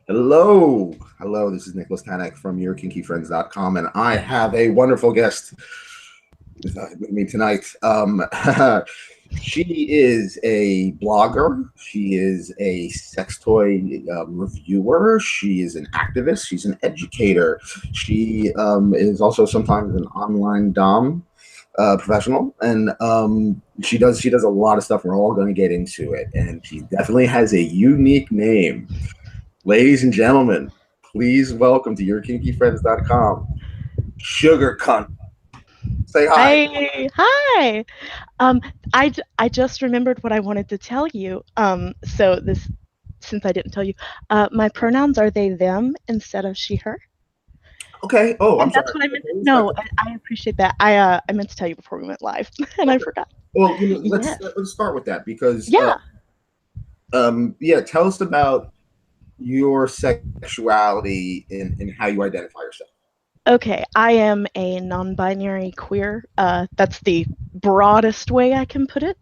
Hello. Hello, this is Nicholas Tanek from YourKinkyFriends.com, and I have a wonderful guest with me tonight. She is a blogger. She is a sex toy reviewer. She is an activist. She's an educator. She is also sometimes an online dom professional, and she does a lot of stuff. We're all going to get into it, and she definitely has a unique name. Ladies and gentlemen, please welcome to YourKinkyFriends.com, Sugarcunt. Say hi. Hi. Um, I just remembered what I wanted to tell you. Since I didn't tell you, my pronouns are they them instead of she her, Okay. Oh, I'm and sorry. that's what I meant. Okay, No, I appreciate that. I meant to tell you before we went live, and I okay. forgot. Well, let's Yes. let's start with that because Yeah. yeah, tell us about your sexuality and how you identify yourself. Okay. I am a non-binary queer. That's the broadest way I can put it.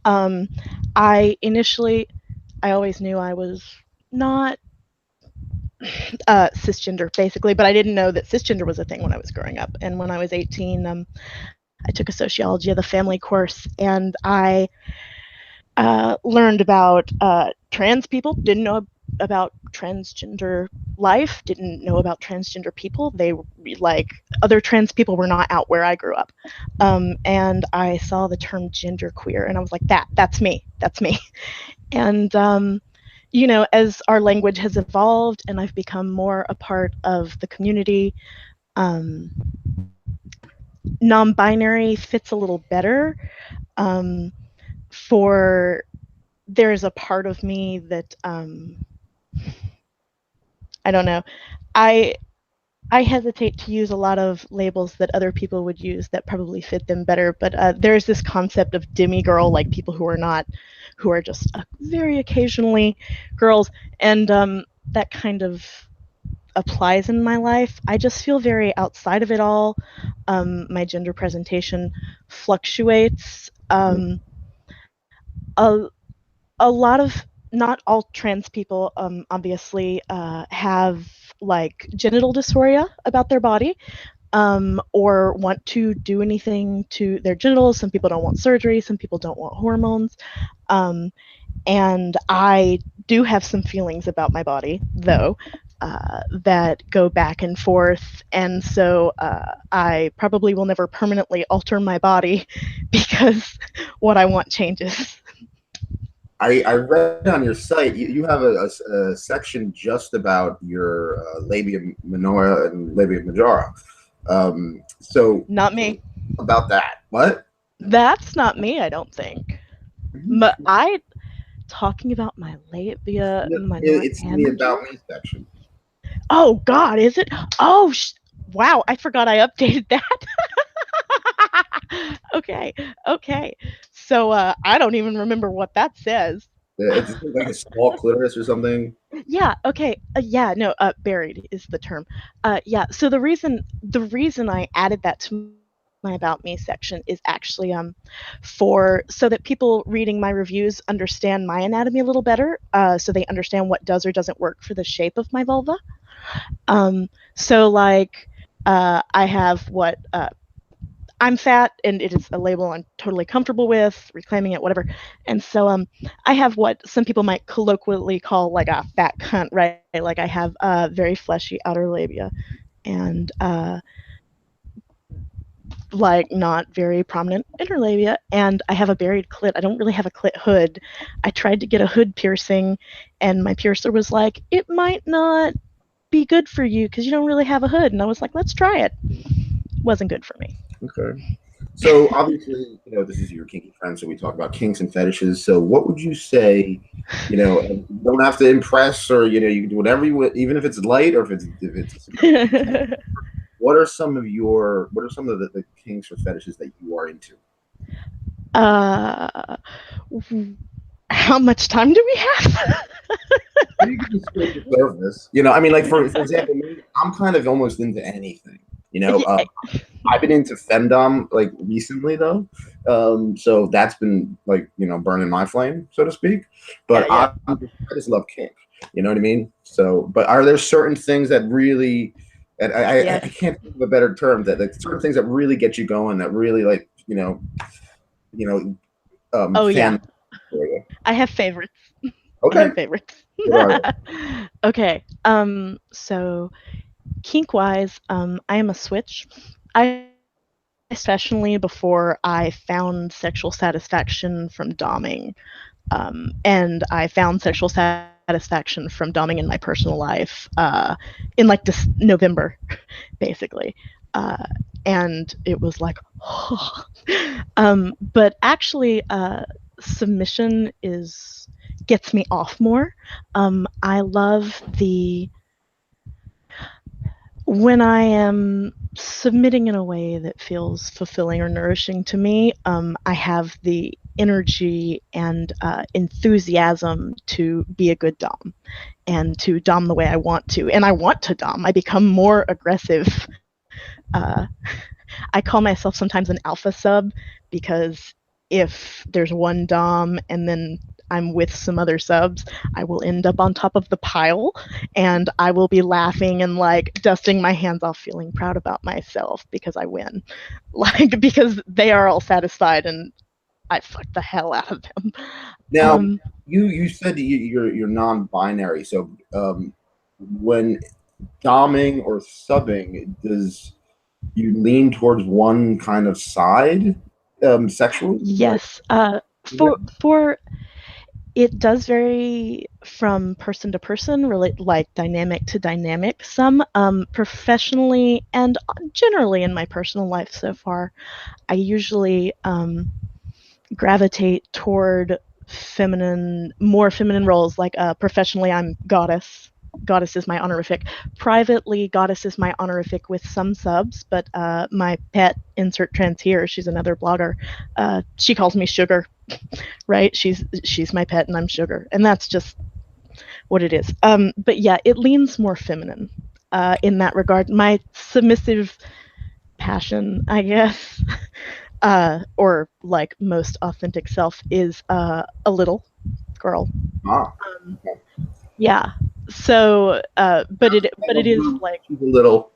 Um, I always knew I was not cisgender basically, but I didn't know that cisgender was a thing when I was growing up. And when I was 18, I took a sociology of the family course, and I learned about trans people. Didn't know about transgender life. Didn't know about transgender people. Like other trans people were not out where I grew up. And I saw the term genderqueer, and I was like, that's me. That's me. And as our language has evolved and I've become more a part of the community, um, non-binary fits a little better. Um, for There's a part of me that I don't know. I I hesitate to use a lot of labels that other people would use that probably fit them better, but there's this concept of demigirl, like people who are just very occasionally girls, and that kind of applies in my life. I just feel very outside of it all. My gender presentation fluctuates. A, a lot of Not all trans people, obviously, have like genital dysphoria about their body, or want to do anything to their genitals. Some people don't want surgery. Some people don't want hormones. Um, and I do have some feelings about my body, though, that go back and forth. And so I probably will never permanently alter my body because what I want changes. I read on your site you have a section just about your labia minora and labia majora. So Not me. about that, what? That's not me, I don't think. But Mhm. I talking about my labia minora It's in and the majora. about me section. Oh God, is it? Oh, wow! I forgot I updated that. Okay, okay. So I don't even remember what that says. It's like a small clitoris or something. Yeah. Okay. Yeah. No. Buried is the term. Yeah. So the reason I added that to my about me section is actually for so that people reading my reviews understand my anatomy a little better. So they understand what does or doesn't work for the shape of my vulva. So like, I have what I'm fat, and it is a label I'm totally comfortable with, reclaiming it, whatever. And so I have what some people might colloquially call like a fat cunt, right? Like I have a very fleshy outer labia, and like not very prominent inner labia, and I have a buried clit. I don't really have a clit hood. I tried to get a hood piercing, and my piercer was like, "It might not be good for you because you don't really have a hood." And I was like, "Let's try it." Wasn't good for me. Okay. So obviously, this is your kinky friend, so we talk about kinks and fetishes. So what would you say, and you don't have to impress or you can do whatever you want, even if it's light or if it's what are some of the kinks or fetishes that you are into? uh, how much time do we have? You can just scrape the surface. I mean, like for example, me, I'm kind of almost into anything. You know, Yeah, um, I've been into femdom like recently though, so that's been like burning my flame, so to speak. But yeah. I just love kink. You know what I mean? So, but are there certain things that really, and I Yes. can't think of a better term, that like certain things that really get you going, that really like you know, Oh yeah. fan for you. I have favorites. I Okay, have favorites. what are they? Okay. So kink wise, I am a switch. I especially before I found sexual satisfaction from doming. And I found sexual satisfaction from doming in my personal life in like this November, basically. Uh, and it was like, oh. But actually, submission is gets me off more. I love the when I am submitting in a way that feels fulfilling or nourishing to me, I have the energy and enthusiasm to be a good dom and to dom the way I want to. And I want to dom. I become more aggressive. Uh, I call myself sometimes an alpha sub because if there's one dom and then I'm with some other subs, I will end up on top of the pile and I will be laughing and like dusting my hands off, feeling proud about myself because I win. Like, because they are all satisfied and I fucked the hell out of them. Now, Um, you said you're non-binary, so when doming or subbing, does you lean towards one kind of side sexually? Like, yes. For it does vary from person to person, really, like dynamic to dynamic. Some professionally and generally in my personal life so far, I usually gravitate toward more feminine roles. Like professionally, I'm goddess. Goddess is my honorific. Privately, goddess is my honorific with some subs, but my pet, insert trans here, she's another blogger. She calls me Sugar, right? She's my pet, and I'm Sugar, and that's just what it is. But yeah, it leans more feminine in that regard. My submissive passion, I guess, or like most authentic self, is a little girl. ah, Um, yeah. So, but it is like. she's a little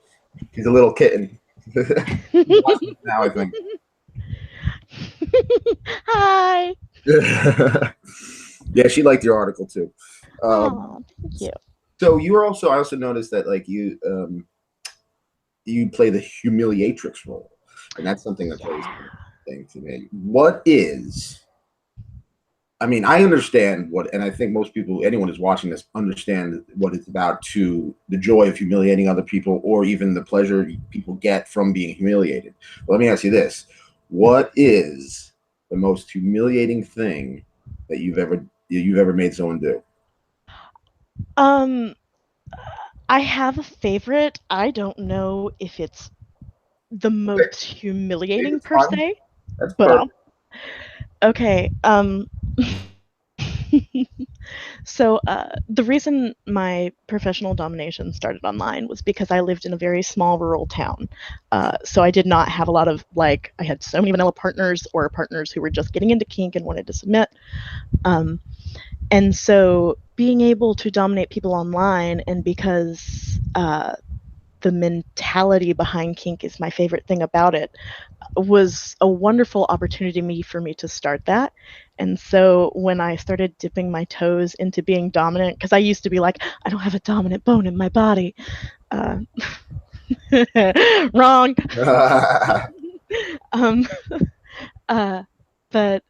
she's a little kitten. She's watching now, I think. Hi. Yeah, she liked your article too. Oh, thank you. So you were also, I also noticed that like you play the humiliatrix role, and that's something that's always Yeah. interesting to me. What is? I mean, I understand what, and I think most people, anyone who's watching this, understand what it's about, to the joy of humiliating other people, or even the pleasure people get from being humiliated. But let me ask you this: what is the most humiliating thing that you've ever made someone do? Um, I have a favorite. I don't know if it's the Okay, most humiliating it's per fine. se, That's but perfect. okay. So the reason my professional domination started online was because I lived in a very small rural town. So I did not have a lot of like I had so many vanilla partners or partners who were just getting into kink and wanted to submit. Um, and so being able to dominate people online, and because the mentality behind kink is my favorite thing about it, was a wonderful opportunity for me to start that. And so when I started dipping my toes into being dominant, because I used to be like, I don't have a dominant bone in my body. Uh, wrong. um, uh, but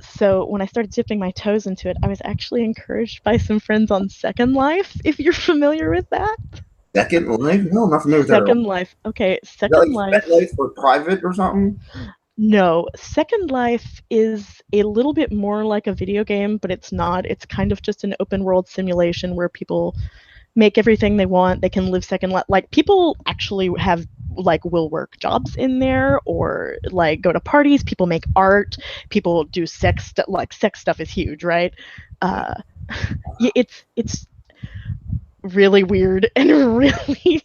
so when I started dipping my toes into it, I was actually encouraged by some friends on Second Life, if you're familiar with that. Second Life? No, I'm not familiar with that at all. Second Life. Okay, Is that Second like Life. FetLife or private or something? No, Second Life is a little bit more like a video game, but it's not. It's kind of just an open world simulation where people make everything they want. They can live second life. Like people actually have like will work jobs in there or like go to parties. People make art. People do like sex stuff is huge, right? Uh, yeah, it's really weird and really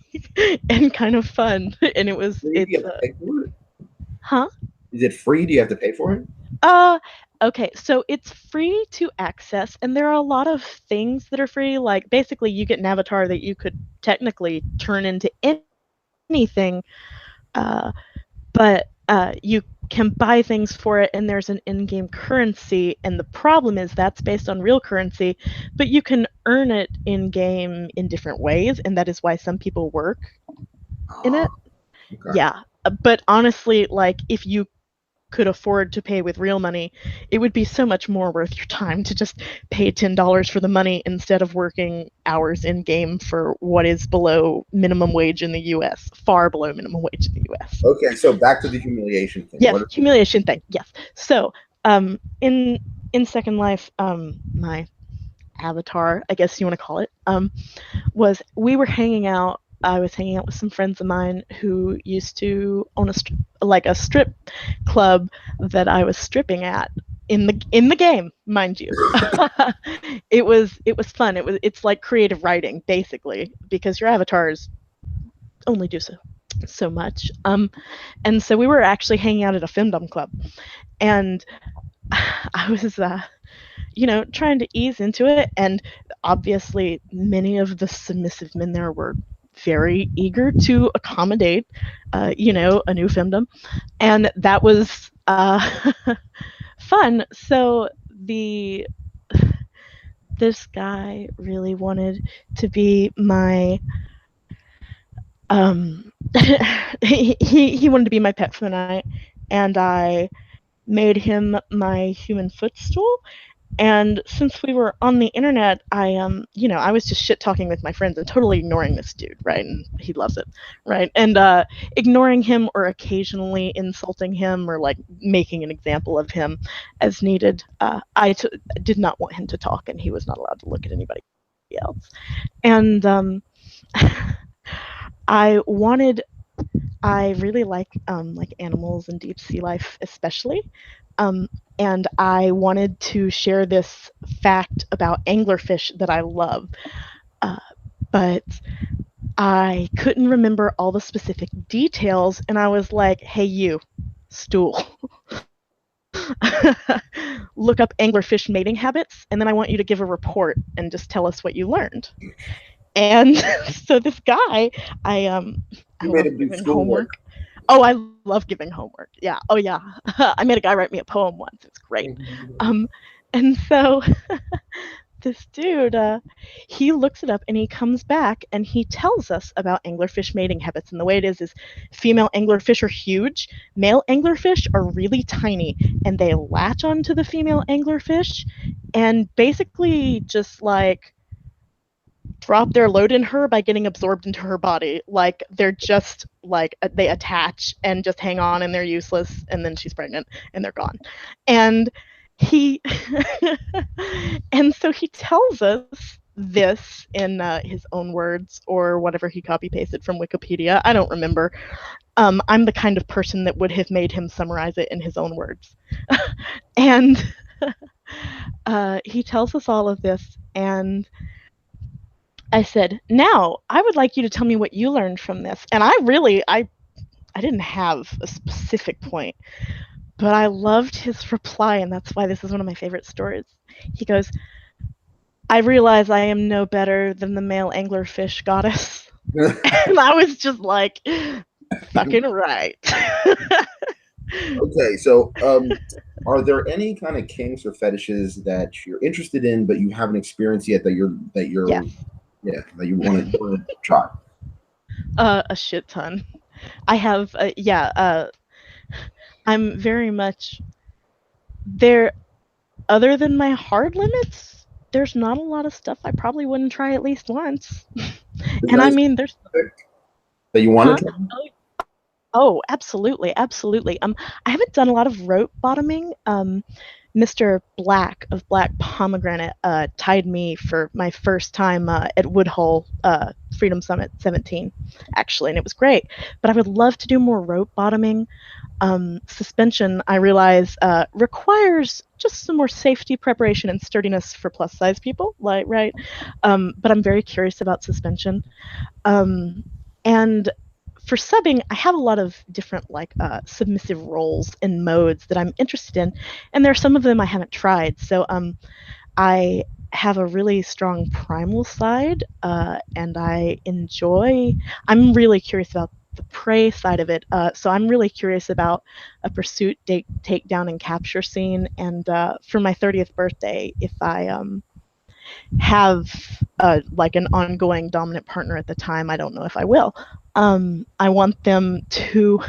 and kind of fun. And Free? Do you have to pay for it? huh? Is it free? Do you have to pay for it? Uh Okay, so it's free to access, and there are a lot of things that are free. Like basically, you get an avatar that you could technically turn into anything, but you can buy things for it, and there's an in-game currency. And the problem is that's based on real currency, but you can earn it in-game in different ways, and that is why some people work in Ah, it. okay. Yeah, but honestly, like if you could afford to pay with real money, it would be so much more worth your time to just pay $10 for the money instead of working hours in game for what is below minimum wage in the US, far below minimum wage in the US. Okay, so back to the humiliation thing. Yes, What is it? humiliation thing. Yes. So, in Second Life, my avatar, I guess you want to call it, was we were hanging out. I was hanging out with some friends of mine who used to own a strip club that I was stripping at in the game, mind you. It was fun. It's like creative writing basically because your avatars only do so much. And so we were actually hanging out at a femdom club, and I was trying to ease into it. And obviously, many of the submissive men there were very eager to accommodate, a new femdom. And that was fun. So this guy really wanted to be my he wanted to be my pet for the night, and I made him my human footstool. And since we were on the internet, I was just shit talking with my friends and totally ignoring this dude, right? And he loves it, right? And ignoring him or occasionally insulting him or like making an example of him as needed. Did not want him to talk, and he was not allowed to look at anybody else. And I wanted I really like animals and deep sea life, especially. Um, and I wanted to share this fact about anglerfish that I love, uh, but I couldn't remember all the specific details. And I was like, "Hey, you, stool, look up anglerfish mating habits, and then I want you to give a report and just tell us what you learned." And so this guy, I um, I You made love him do giving schoolwork. homework. Oh, I love giving homework. Yeah. Oh, yeah. I made a guy write me a poem once. It's great. Um, and so this dude, he looks it up and he comes back and he tells us about anglerfish mating habits. And the way it is female anglerfish are huge, male anglerfish are really tiny, and they latch onto the female anglerfish and basically just like drop their load in her by getting absorbed into her body. Like they're just like they attach and just hang on and they're useless, and then she's pregnant and they're gone. And he and so he tells us this in his own words or whatever he copy pasted from Wikipedia. I don't remember. I'm the kind of person that would have made him summarize it in his own words. And he tells us all of this, and I said, "Now, I would like you to tell me what you learned from this." And I didn't have a specific point, but I loved his reply, and that's why this is one of my favorite stories. He goes, "I realize I am no better than the male anglerfish goddess." And I was just like, fucking right. Okay, so are there any kind of kinks or fetishes that you're interested in but you haven't experienced yet Yes. that you want to try? A shit ton. I have, I'm very much there. Other than my hard limits, there's not a lot of stuff I probably wouldn't try at least once. Is And there I any mean, there's, specific that you want huh? to try? Oh, absolutely, absolutely. I haven't done a lot of rope bottoming. Mr. Black of Black Pomegranate tied me for my first time at Woodhull Freedom Summit 17, actually, and it was great. But I would love to do more rope bottoming. Suspension, I realize, requires just some more safety preparation and sturdiness for plus size people, like right. But I'm very curious about suspension. And for subbing, I have a lot of different like submissive roles and modes that I'm interested in, and there are some of them I haven't tried. So I have a really strong primal side, and I'm really curious about the prey side of it. So I'm really curious about a pursuit, takedown, and capture scene. And for my 30th birthday, if I have like an ongoing dominant partner at the time, I don't know if I will. I want them to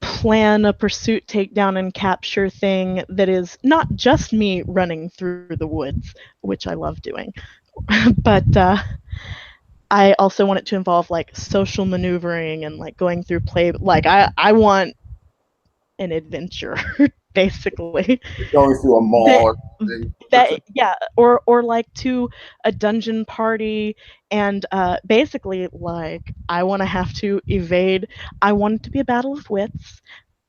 plan a pursuit, takedown, and capture thing that is not just me running through the woods, which I love doing, but I also want it to involve like social maneuvering and like going through play. Like I want an adventure, basically. Going through a mall That or something. yeah, or like to a dungeon party, and basically like I want to have to evade. I want it to be a battle of wits,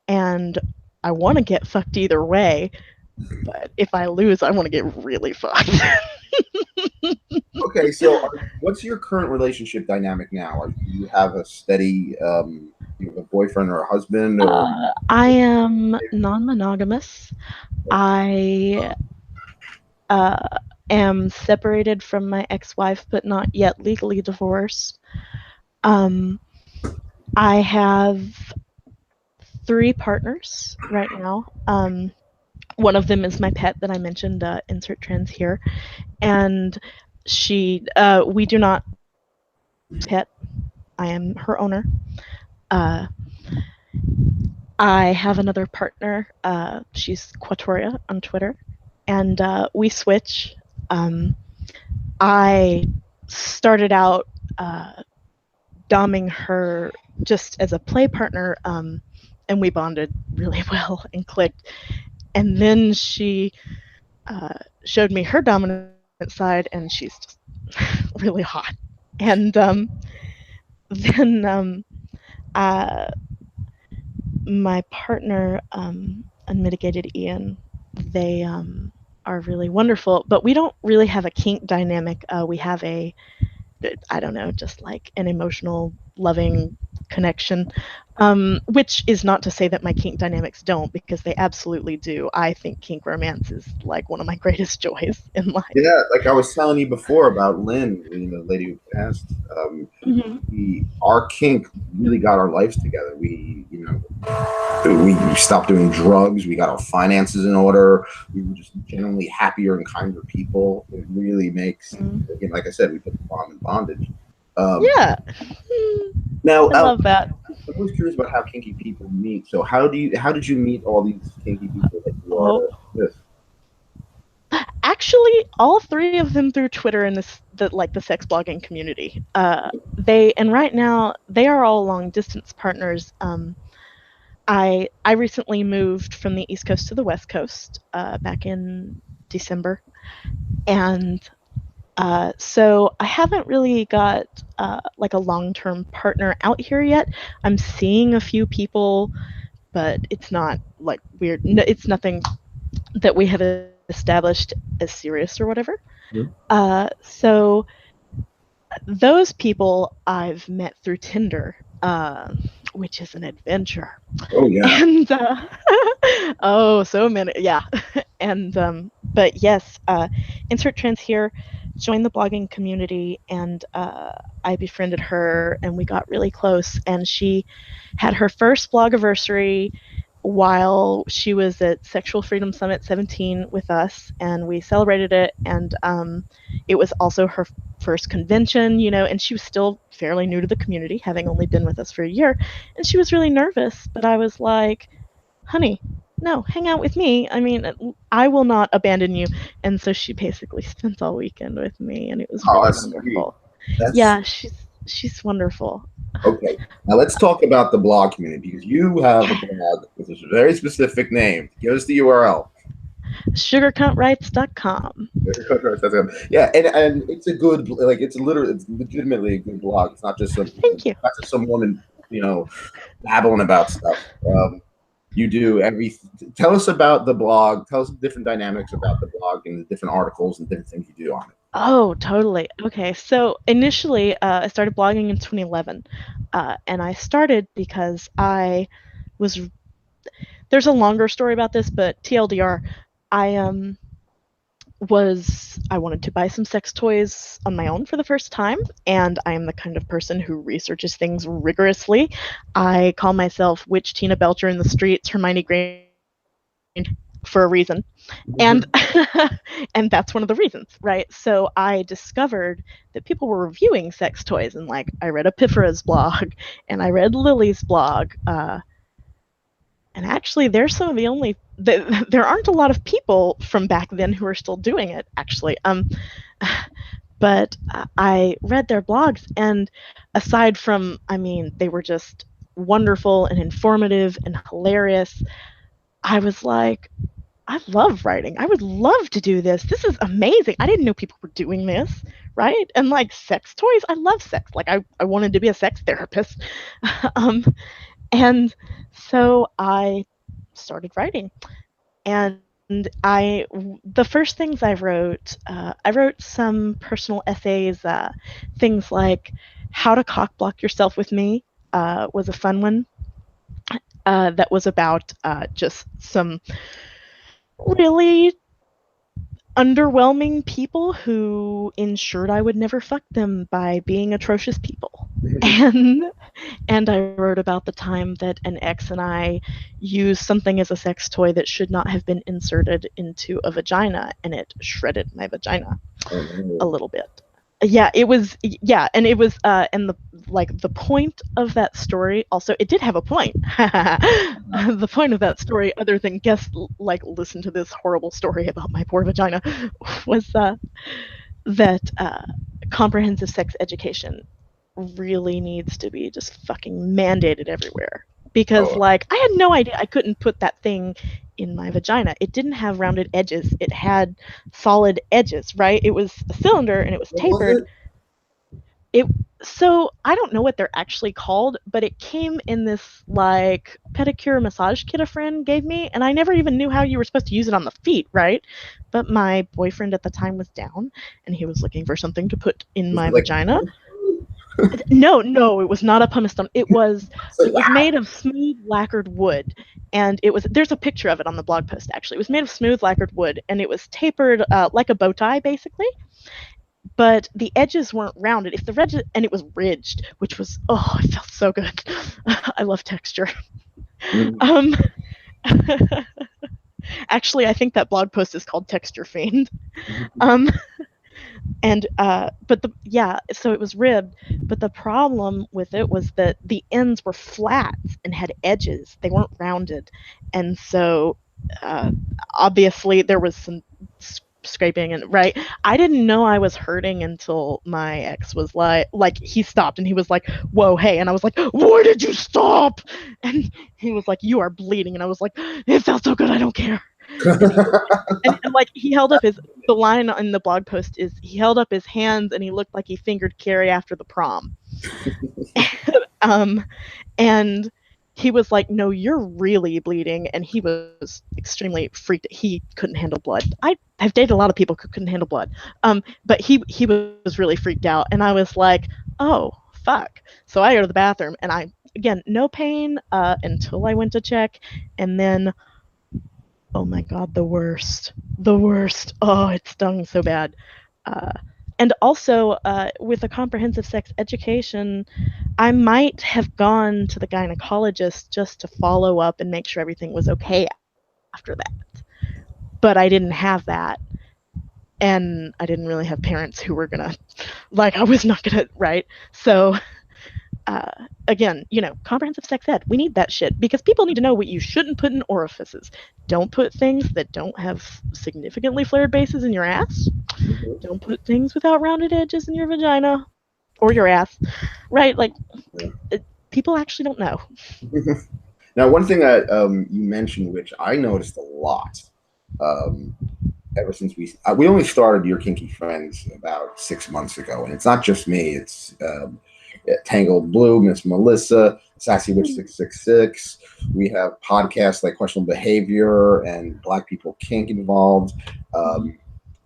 and I want to get fucked either way. But if I lose, I want to get really fucked. Okay, so what's your current relationship dynamic now? Do you have a steady, you have a boyfriend or a husband, or I am non-monogamous. I am separated from my ex-wife, but not yet legally divorced. Um, I have 3 partners right now. One of them is my pet that I mentioned, insert trans here, and we do not pet. I am her owner. Uh, I have another partner. She's Quatoria on Twitter, and we switch. I started out doming her just as a play partner, and we bonded really well and clicked. And then she showed me her dominant side, and she's just really hot. And then my partner, Unmitigated Ian, they are really wonderful, but we don't really have a kink dynamic. We have I don't know, just like an emotional, loving connection, which is not to say that my kink dynamics don't, because they absolutely do. I think kink romance is like one of my greatest joys in life. yeah, like I was telling you before about Lynn, the lady who passed. Our kink really got our lives together. We stopped doing drugs. We got our finances in order. We were just generally happier and kinder people. It really makes, again, like I said, we put the bomb in bondage. Yeah. Now, I love that. I'm always curious about how kinky people meet. So, how did you meet all these kinky people that you are with? Actually, all 3 of them through Twitter and the sex blogging community. And right now they are all long distance partners. I recently moved from the East Coast to the West Coast back in December, and so I haven't really got like a long-term partner out here yet. I'm seeing a few people, but it's not like weird. No, it's nothing that we have established as serious or whatever. So those people I've met through Tinder, which is an adventure. Oh yeah. And oh, so many, yeah. And but yes, insert trans here. Joined the blogging community, and I befriended her, and we got really close. And she had her first blogiversary while she was at Sexual Freedom Summit 17 with us, and we celebrated it. And it was also her first convention, and she was still fairly new to the community, having only been with us for a year. And she was really nervous, but I was like, honey, no, hang out with me. I mean, I will not abandon you. And so she basically spent all weekend with me, and it was really wonderful. Yeah, she's wonderful. Okay, now let's talk about the blog community, because you have a blog with a very specific name. Give us the URL. Sugarcnts.com. Yeah, and it's a good, like, it's legitimately a good blog. It's not just Thank you. Not just some woman, babbling about stuff. You do tell us about the blog. Tell us the different dynamics about the blog and the different articles and different things you do on it. Oh, totally. Okay, so initially, I started blogging in 2011, and I started because I was. There's a longer story about this, but TLDR, I I wanted to buy some sex toys on my own for the first time, and I am the kind of person who researches things rigorously. I call myself Witch Tina Belcher in the streets, Hermione Granger for a reason. And and that's one of the reasons, right? So I discovered that people were reviewing sex toys, and like I read Epiphra's blog and I read Lily's blog, and actually there's some of the only there aren't a lot of people from back then who are still doing it actually. But I read their blogs, and aside from, I mean, they were just wonderful and informative and hilarious, I was like, I love writing. I would love to do this. This is amazing. I didn't know people were doing this, right? And like sex toys, I love sex. Like I wanted to be a sex therapist. um, and so I started writing. And the first things I wrote some personal essays, things like How to Cock Block Yourself with Me was a fun one. That was about just some really underwhelming people who ensured I would never fuck them by being atrocious people. And I wrote about the time that an ex and I used something as a sex toy that should not have been inserted into a vagina, and it shredded my vagina Oh, no. a little bit. Yeah, it was, yeah, and it was and the point of that story, also it did have a point. The point of that story, other than guess, like, listen to this horrible story about my poor vagina, was that comprehensive sex education really needs to be just fucking mandated everywhere. Because, Oh, like, I had no idea I couldn't put that thing in my vagina. It didn't have rounded edges, it had solid edges, right? It was a cylinder and it was what was tapered. it? It So I don't know what they're actually called, but it came in this like pedicure massage kit a friend gave me, and I never even knew how you were supposed to use it on the feet, right? But my boyfriend at the time was down, and he was looking for something to put in Was my it like vagina. No, no, it was not a pumice stone. it's like It was wow. made of smooth lacquered wood, and it was there's a picture of it on the blog post actually. It was made of smooth lacquered wood, and it was tapered like a bow tie basically, but the edges weren't rounded. If the ridge and it was ridged, which was, oh, it felt so good. I love texture. Mhm. Um, Actually, I think that blog post is called Texture Fiend. Um, and but the yeah, so it was ribbed, but the problem with it was that the ends were flat and had edges. They weren't rounded, and so uh, obviously there was some scraping, and right, I didn't know I was hurting until my ex was like he stopped and he was like, whoa, hey, and I was like, why did you stop? And he was like, you are bleeding, and I was like, it felt so good, I don't care. And he was like, and like he held up his the line in the blog post is he held up his hands and he looked like he fingered Carrie after the prom. um, and he was like, "No, you're really bleeding," and he was extremely freaked. He couldn't handle blood. I have dated a lot of people who couldn't handle blood, but he was really freaked out, and I was like, "Oh fuck!" So I go to the bathroom, and I again no pain until I went to check, and then oh my god, the worst. Oh, it stung so bad. Uh, and also, with a comprehensive sex education, I might have gone to the gynecologist just to follow up and make sure everything was okay after that. But I didn't have that. And I didn't really have parents who were gonna, like, I was not gonna, right? So, again, comprehensive sex ed, we need that shit because people need to know what you shouldn't put in orifices. Don't put things that don't have significantly flared bases in your ass. Mhm. Don't put things without rounded edges in your vagina or your ass, right? Like, Yeah. people actually don't know. Now, one thing that you mentioned, which I noticed a lot, um, ever since we only started Your Kinky Friends about 6 months ago, and it's not just me. It's Tangled Blue, Miss Melissa, Sassy Witch 666. We have podcasts like Questionable Behavior and Black People Kink involved. Um,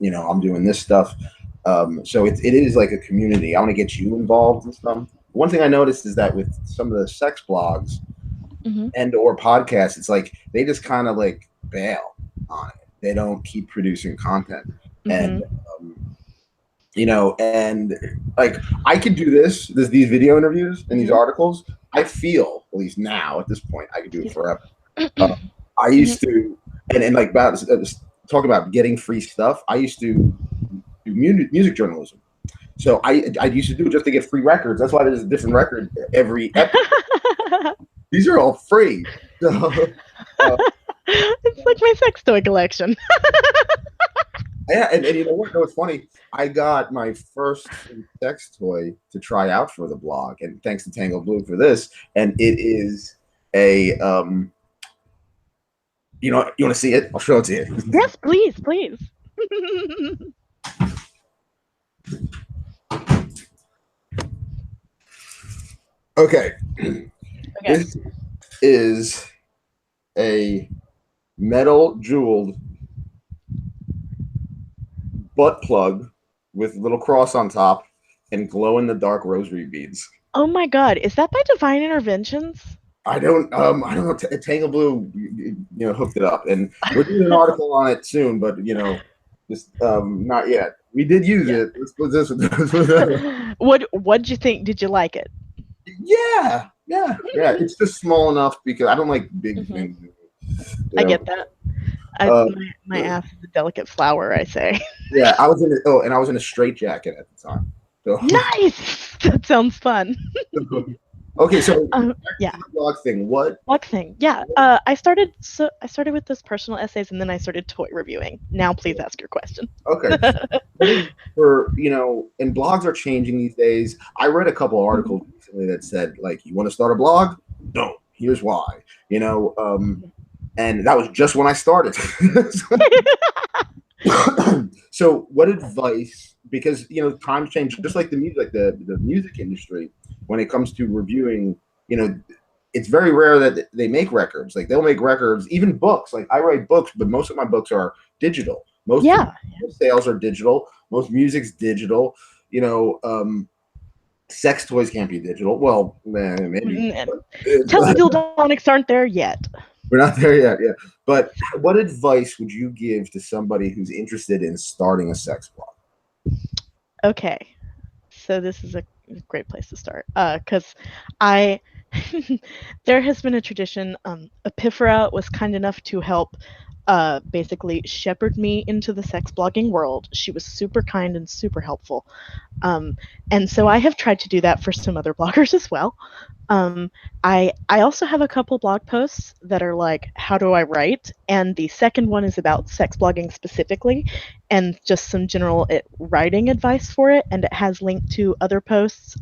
I'm doing this stuff. So it is like a community. I want to get you involved in some. One thing I noticed is that with some of the sex blogs Mm-hmm. and or podcasts, it's like they just kind of like bail on it. They don't keep producing content, Mm-hmm. and and like I could do these video interviews and these Mm-hmm. articles. I feel at least now at this point I could do it Excuse me. forever. Uh, I Mm-hmm. used to, and like about talk about getting free stuff. I used to do music journalism. So I used to do it just to get free records. That's why there's a different record every episode. These are all free. So, It's like my sex toy collection. yeah, and you know what? No, it's funny. I got my first free sex toy to try out for the blog, and thanks to Tango Blue for this. And it is a you want to see it? I'll show it to you. Yes, please, please. Okay, Okay. this is a metal jeweled butt plug with a little cross on top and glow in the dark rosary beads. Oh my God, is that by Divine Interventions? I don't know. Tangle Blue, hooked it up, and we're doing an article on it soon, but just not yet. We did use Yeah. it. Let's put this. What'd you think? Did you like it? Yeah. It's just small enough because I don't like big Mm-hmm. things. I You get that. uh, My ass is a delicate flower, I say. yeah, I was in it. Oh, and I was in a straight jacket at the time. So, Nice! That sounds fun. okay, so Yeah. the blog thing. What? Blog thing. Yeah. I started with those personal essays and then I started toy reviewing. Now please ask your question. Okay. What is and blogs are changing these days. I read a couple articles recently that said, like, you want to start a blog? Don't. Here's why. And that was just when I started. So, what advice? Because times change, just like the music, like the music industry. When it comes to reviewing, it's very rare that they make records. Like they'll make records, even books. Like I write books, but most of my books are digital. Most sales are digital. Most music's digital. Sex toys can't be digital. Well, maybe. Teledildonics aren't there yet. We're not there yet. Yeah. But what advice would you give to somebody who's interested in starting a sex blog? Okay. So this is a great place to start. Because I there has been a tradition. Epiphora was kind enough to help basically shepherd me into the sex blogging world. She was super kind and super helpful. And so I have tried to do that for some other bloggers as well. I also have a couple blog posts that are like, how do I write? And the second one is about sex blogging specifically and just some general writing advice for it. And it has linked to other posts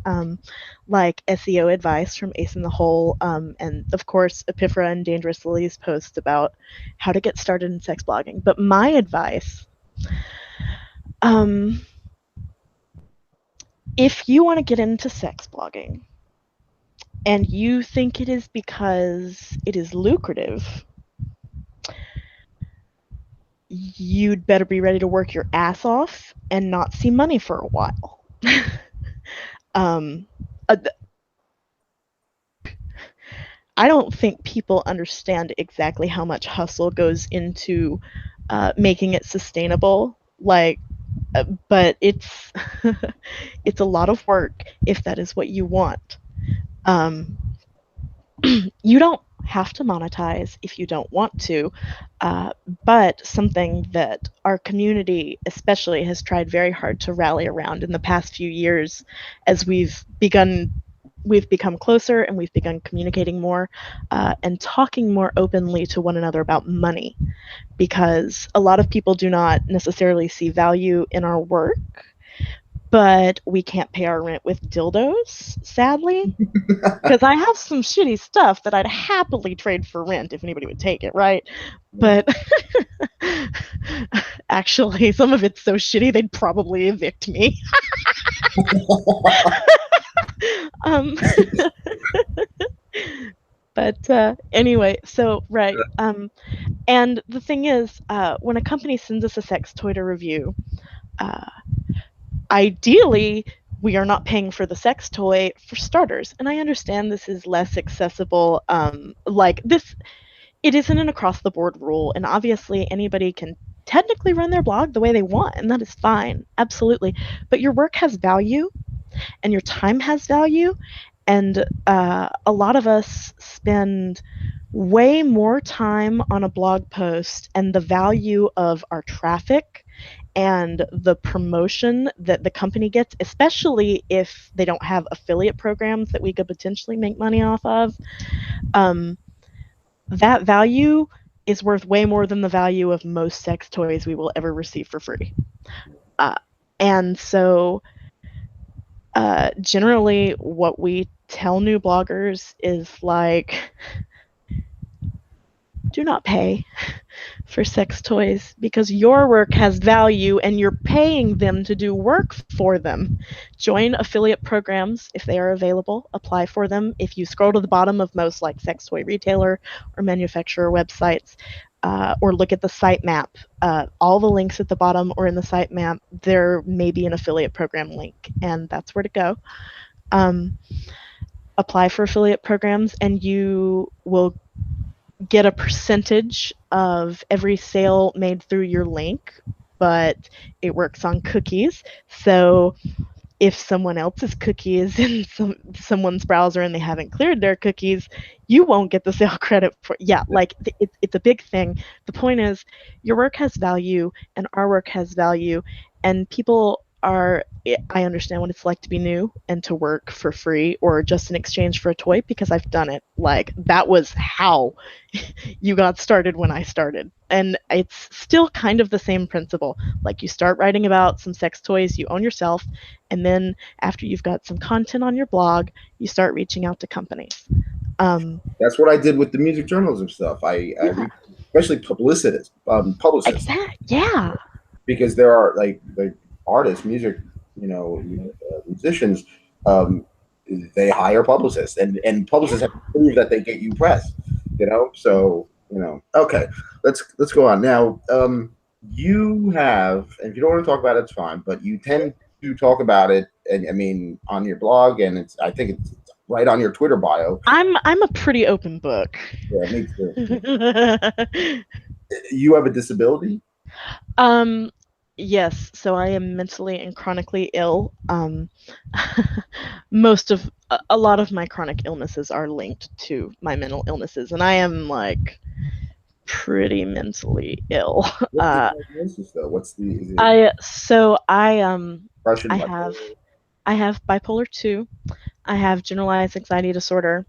like SEO advice from Ace in the Hole, and of course Epiphora and Dangerous Lily's posts about how to get started in sex blogging. But my advice, if you want to get into sex blogging, and you think it is because it is lucrative, you'd better be ready to work your ass off and not see money for a while. I don't think people understand exactly how much hustle goes into making it sustainable. But it's it's a lot of work if that is what you want. You don't have to monetize if you don't want to, but something that our community especially has tried very hard to rally around in the past few years as we've become closer and we've begun communicating more and talking more openly to one another about money, because a lot of people do not necessarily see value in our work, but we can't pay our rent with dildos, sadly. Because I have some shitty stuff that I'd happily trade for rent if anybody would take it, right? But actually, some of it's so shitty they'd probably evict me. But anyway, so right. And the thing is, when a company sends us a sex toy to review, ideally, we are not paying for the sex toy for starters. And I understand this is less accessible. Like this, it isn't an across the board rule, and obviously anybody can technically run their blog the way they want, and that is fine, absolutely. But your work has value, and your time has value, and a lot of us spend way more time on a blog post and the value of our traffic and the promotion that the company gets, especially if they don't have affiliate programs that we could potentially make money off of. Um, that value is worth way more than the value of most sex toys we will ever receive for free. Uh, and so, generally, what we tell new bloggers is like, do not pay for sex toys because your work has value and you're paying them to do work for them. Join affiliate programs if they are available, apply for them. If you scroll to the bottom of most like sex toy retailer or manufacturer websites, or look at the sitemap, all the links at the bottom or in the sitemap, there may be an affiliate program link, and that's where to go. Um, Apply for affiliate programs, and you will get a percentage of every sale made through your link, but it works on cookies. So if someone else's cookie is in someone's browser and they haven't cleared their cookies, you won't get the sale credit for. Yeah, like it's a big thing. The point is, your work has value and our work has value, and people are. I understand what it's like to be new and to work for free or just in exchange for a toy because I've done it. Like that was how you got started when I started. And it's still kind of the same principle. Like you start writing about some sex toys you own yourself, and then after you've got some content on your blog, you start reaching out to companies. That's what I did with the music journalism stuff. I Yeah, especially publicists, exactly. Yeah, because there are like artists, music, musicians. Um, they hire publicists, and publicists yeah. have to prove that they get you press. So okay, let's go on now. You have, and if you don't want to talk about it, it's fine. But you tend to talk about it, and I mean on your blog, and I think it's right on your Twitter bio. I'm a pretty open book. Yeah, me too. You have a disability. um yes, so I am mentally and chronically ill. Most of a lot of my chronic illnesses are linked to my mental illnesses, and I am like pretty mentally ill. What's the diagnosis though? What's the is it I depression? have bipolar 2. I have generalized anxiety disorder.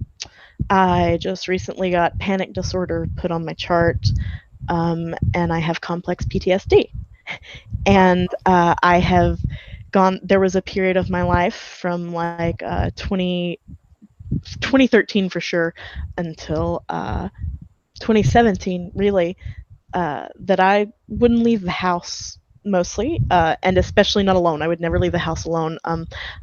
I just recently got panic disorder put on my chart, and I have complex PTSD. And I have gone. There was a period of my life from like 2013 for sure until 2017, really, that I wouldn't leave the house mostly, and especially not alone. I would never leave the house alone.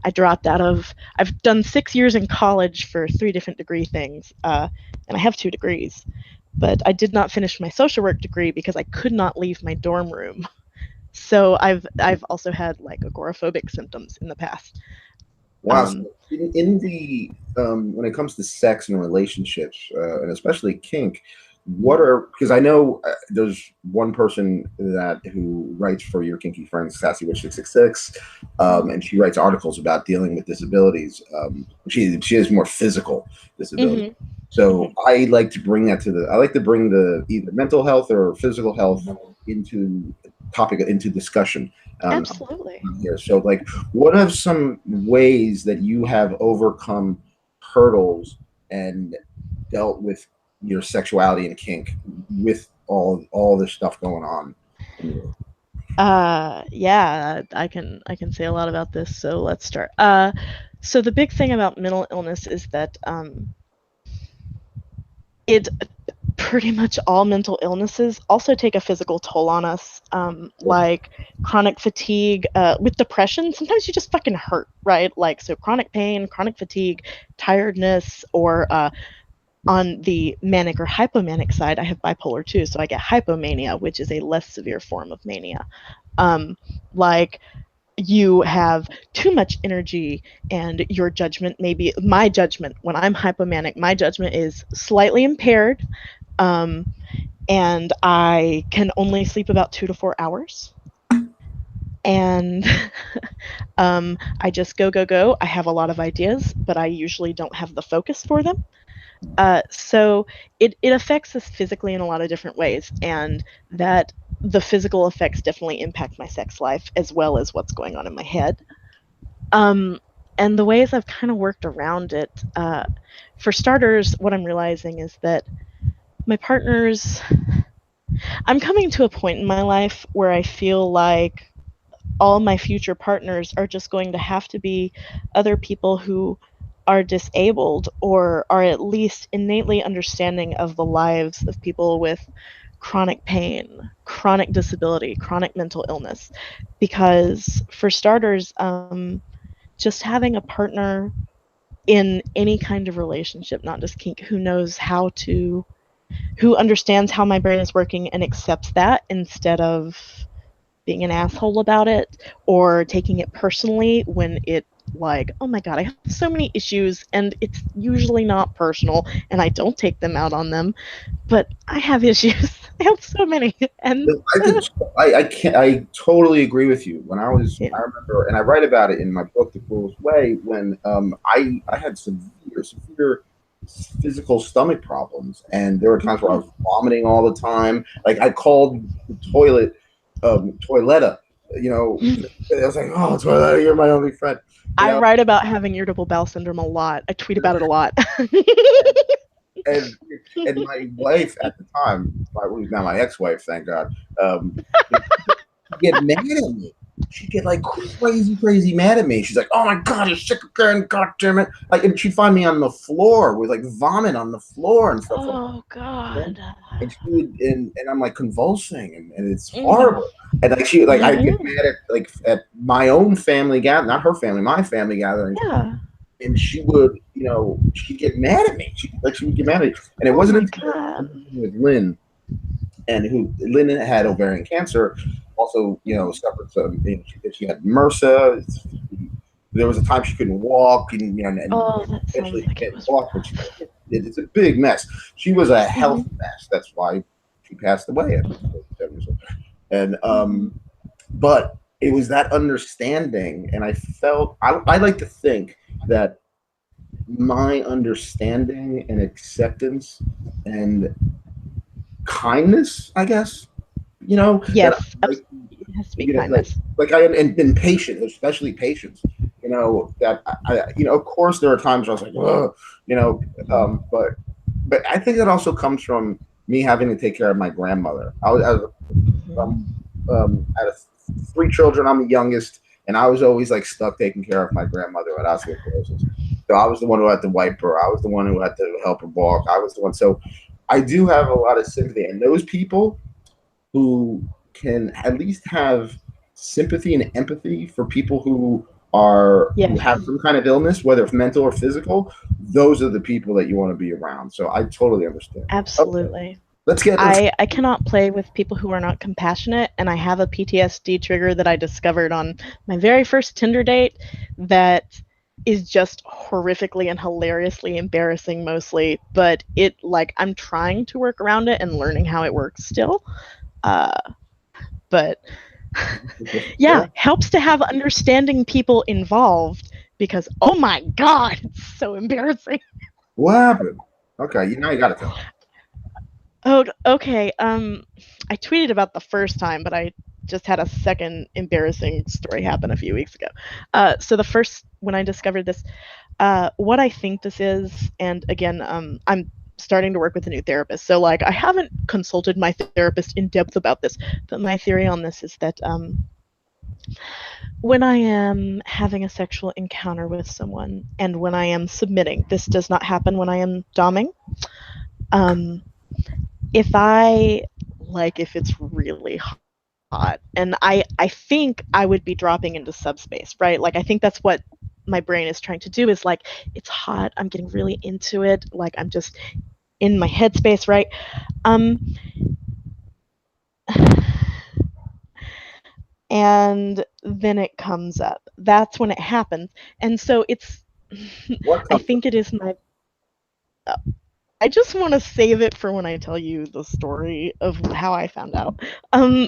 I dropped out of. I've done 6 years in college for 3 different degree things, and I have 2 degrees. But I did not finish my social work degree because I could not leave my dorm room. So I've also had like agoraphobic symptoms in the past. Wow. So Um, in the when it comes to sex and relationships, and especially kink, what are because I know there's one person that who writes for your kinky friends, Sassy Witch 666, and she writes articles about dealing with disabilities. She has more physical disabilities. mhm, So mhm. I like to bring the either mental health or physical health into into discussion. Um, Absolutely. here. So, like, what are some ways that you have overcome hurdles and dealt with your sexuality and kink with all this stuff going on? Yeah, I can say a lot about this. So let's start. So the big thing about mental illness is that it pretty much all mental illnesses also take a physical toll on us, like chronic fatigue. With depression, sometimes you just fucking hurt, right? Like, so chronic pain, chronic fatigue, tiredness, or on the manic or hypomanic side, I have bipolar 2, so I get hypomania, which is a less severe form of mania. Um, like, you have too much energy and your judgment, maybe my judgment when I'm hypomanic, my judgment is slightly impaired, um, and I can only sleep about 2 to 4 hours. And I just go, go, go. I have a lot of ideas, but I usually don't have the focus for them. So it affects us physically in a lot of different ways, and that the physical effects definitely impact my sex life as well as what's going on in my head. Um, and the ways I've kind of worked around it, for starters, what I'm realizing is that my partners, I'm coming to a point in my life where I feel like all my future partners are just going to have to be other people who are disabled or are at least innately understanding of the lives of people with chronic pain, chronic disability, chronic mental illness. Because, for starters, just having a partner in any kind of relationship, not just kink, who understands how my brain is working and accepts that instead of being an asshole about it or taking it personally when it, like, oh my god, I have so many issues, and it's usually not personal and I don't take them out on them, but I have issues. I have so many. And I did. I can't. I totally agree with you. When yeah. I remember, and I write about it in my book, The Cruelest Way. When I had severe physical stomach problems, and there were times where I was vomiting all the time. Like I called the toilet, toiletta. You know, I was like, "Oh, toiletta, you're my only friend." You I know, write about having irritable bowel syndrome a lot. I tweet about it a lot. and and my wife at the time, who's now my ex-wife, thank God, um, get mad at me. She'd get like crazy mad at me. She's like, "Oh my god, you're sick again, god damn it!" Like, and she'd find me on the floor with like vomit on the floor and stuff like Oh that. god. And she would, and I'm like convulsing, and it's Mm-hmm. horrible. And like I'd get Mm-hmm. mad at at my own family gathering, not her family, my family gatherings, Yeah. and she would, she'd get mad at me. She would get mad at me, and it Oh wasn't my until I god. moved in with Lynn, and who Lynn had ovarian cancer, also, suffered some. She had MRSA. There was a time she couldn't walk, and Oh, that sounds eventually like it can't was walk, but it's a big mess. She was a rough. health mess. That's why she passed away at 47 years old. And Mm-hmm. but it was that understanding, and I like to think that my understanding and acceptance and kindness, I guess, that Yes, I like, it has to be kindness. like I and patience, especially patience. That of course there are times where I was like, ugh, but I think that also comes from me having to take care of my grandmother. Mm-hmm. Out of 3 children, I'm the youngest, and I was always like stuck taking care of my grandmother with osteoporosis. So I was the one who had to wipe her. I was the one who had to help her walk. I was the one. So I do have a lot of sympathy, and those people who can at least have sympathy and empathy for people who Yes, have some kind of illness, whether it's mental or physical, those are the people that you want to be around. So I totally understand that. Okay, absolutely. let's I cannot play with people who are not compassionate, and I have a PTSD trigger that I discovered on my very first Tinder date that is just horrifically and hilariously embarrassing mostly, but I'm trying to work around it and learning how it works still. Uh, but yeah. yeah, helps to have understanding people involved because oh my god, it's so embarrassing. What happened? Okay, you got to tell. Oh, okay. I tweeted about the first time, but I just had a second embarrassing story happen a few weeks ago. So the first when I discovered this, what I think this is, and again, I'm starting to work with a new therapist, so like I haven't consulted my therapist in depth about this, but my theory on this is that when I am having a sexual encounter with someone, and when I am submitting, this does not happen when I am doming. Um, if it's really hot, and I think I would be dropping into subspace, right? Like I think that's what my brain is trying to do is like it's hot, I'm getting really into it, like I'm just in my headspace, right? Um and then it comes up. That's when it happens. And so it's, What I comes up? think it is my, I just want to save it for when I tell you the story of how I found out,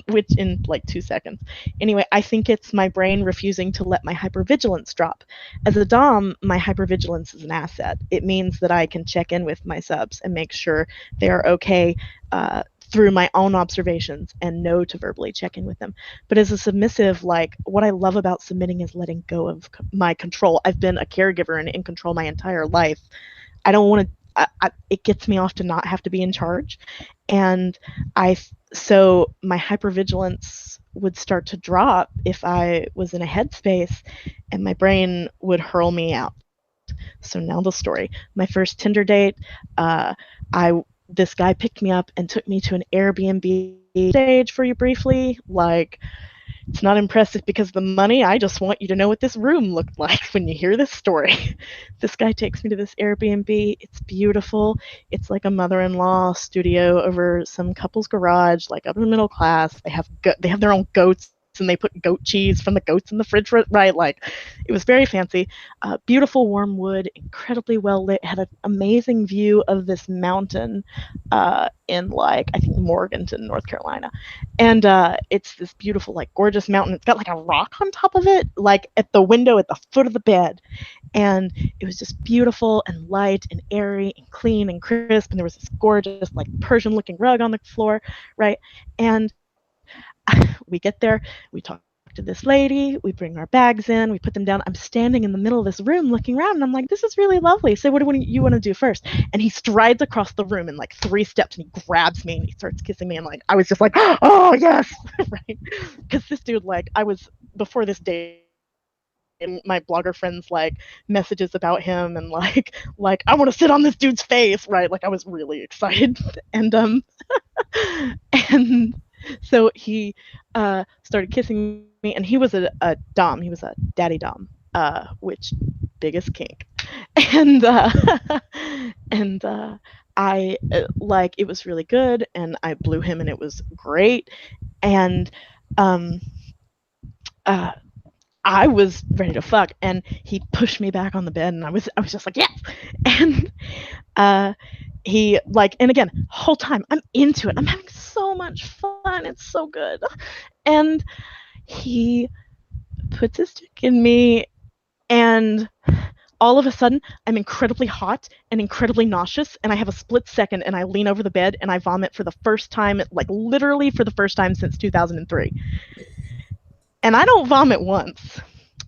which in like 2 seconds. Anyway, I think it's my brain refusing to let my hypervigilance drop. As a Dom, my hypervigilance is an asset. It means that I can check in with my subs and make sure they are okay through my own observations and know to verbally check in with them. But as a submissive, like what I love about submitting is letting go of my control. I've been a caregiver and in control my entire life. I don't want to. It gets me off to not have to be in charge, and I so my hypervigilance would start to drop if I was in a headspace, and my brain would hurl me out. So now the story. My first Tinder date, I this guy picked me up and took me to an Airbnb stage for you briefly. Like, it's not impressive because of the money. I just want you to know what this room looked like when you hear this story. This guy takes me to this Airbnb. It's beautiful. It's like a mother-in-law studio over some couple's garage, like upper middle class. They have their own goats and they put goat cheese from the goats in the fridge, right? Like, it was very fancy. Beautiful warm wood, incredibly well lit. Had an amazing view of this mountain in like I think Morganton, North Carolina, and it's this beautiful, like gorgeous mountain. It's got like a rock on top of it, like at the window at the foot of the bed, and it was just beautiful and light and airy and clean and crisp. And there was this gorgeous, like Persian-looking rug on the floor, right? And we get there, we talk to this lady, we bring our bags in, we put them down. I'm standing in the middle of this room looking around and I'm like, this is really lovely. So what do you want to do first? And he strides across the room in like 3 steps and he grabs me and he starts kissing me. And like, I was just like, oh yes, right? Because this dude, like, I was before this date, my blogger friends like messages about him and like I want to sit on this dude's face, right? Like I was really excited. And and so he started kissing me, and he was a dom. He was a daddy dom, which biggest kink, and and I like it was really good, and I blew him, and it was great, and um, uh, I was ready to fuck, and he pushed me back on the bed, and I was just like yes, and uh, he like, and again, whole time I'm into it, I'm having so much fun, it's so good, and he puts his dick in me, and all of a sudden I'm incredibly hot and incredibly nauseous, and I have a split second and I lean over the bed and I vomit for the first time, like literally for the first time since 2003. And I don't vomit once,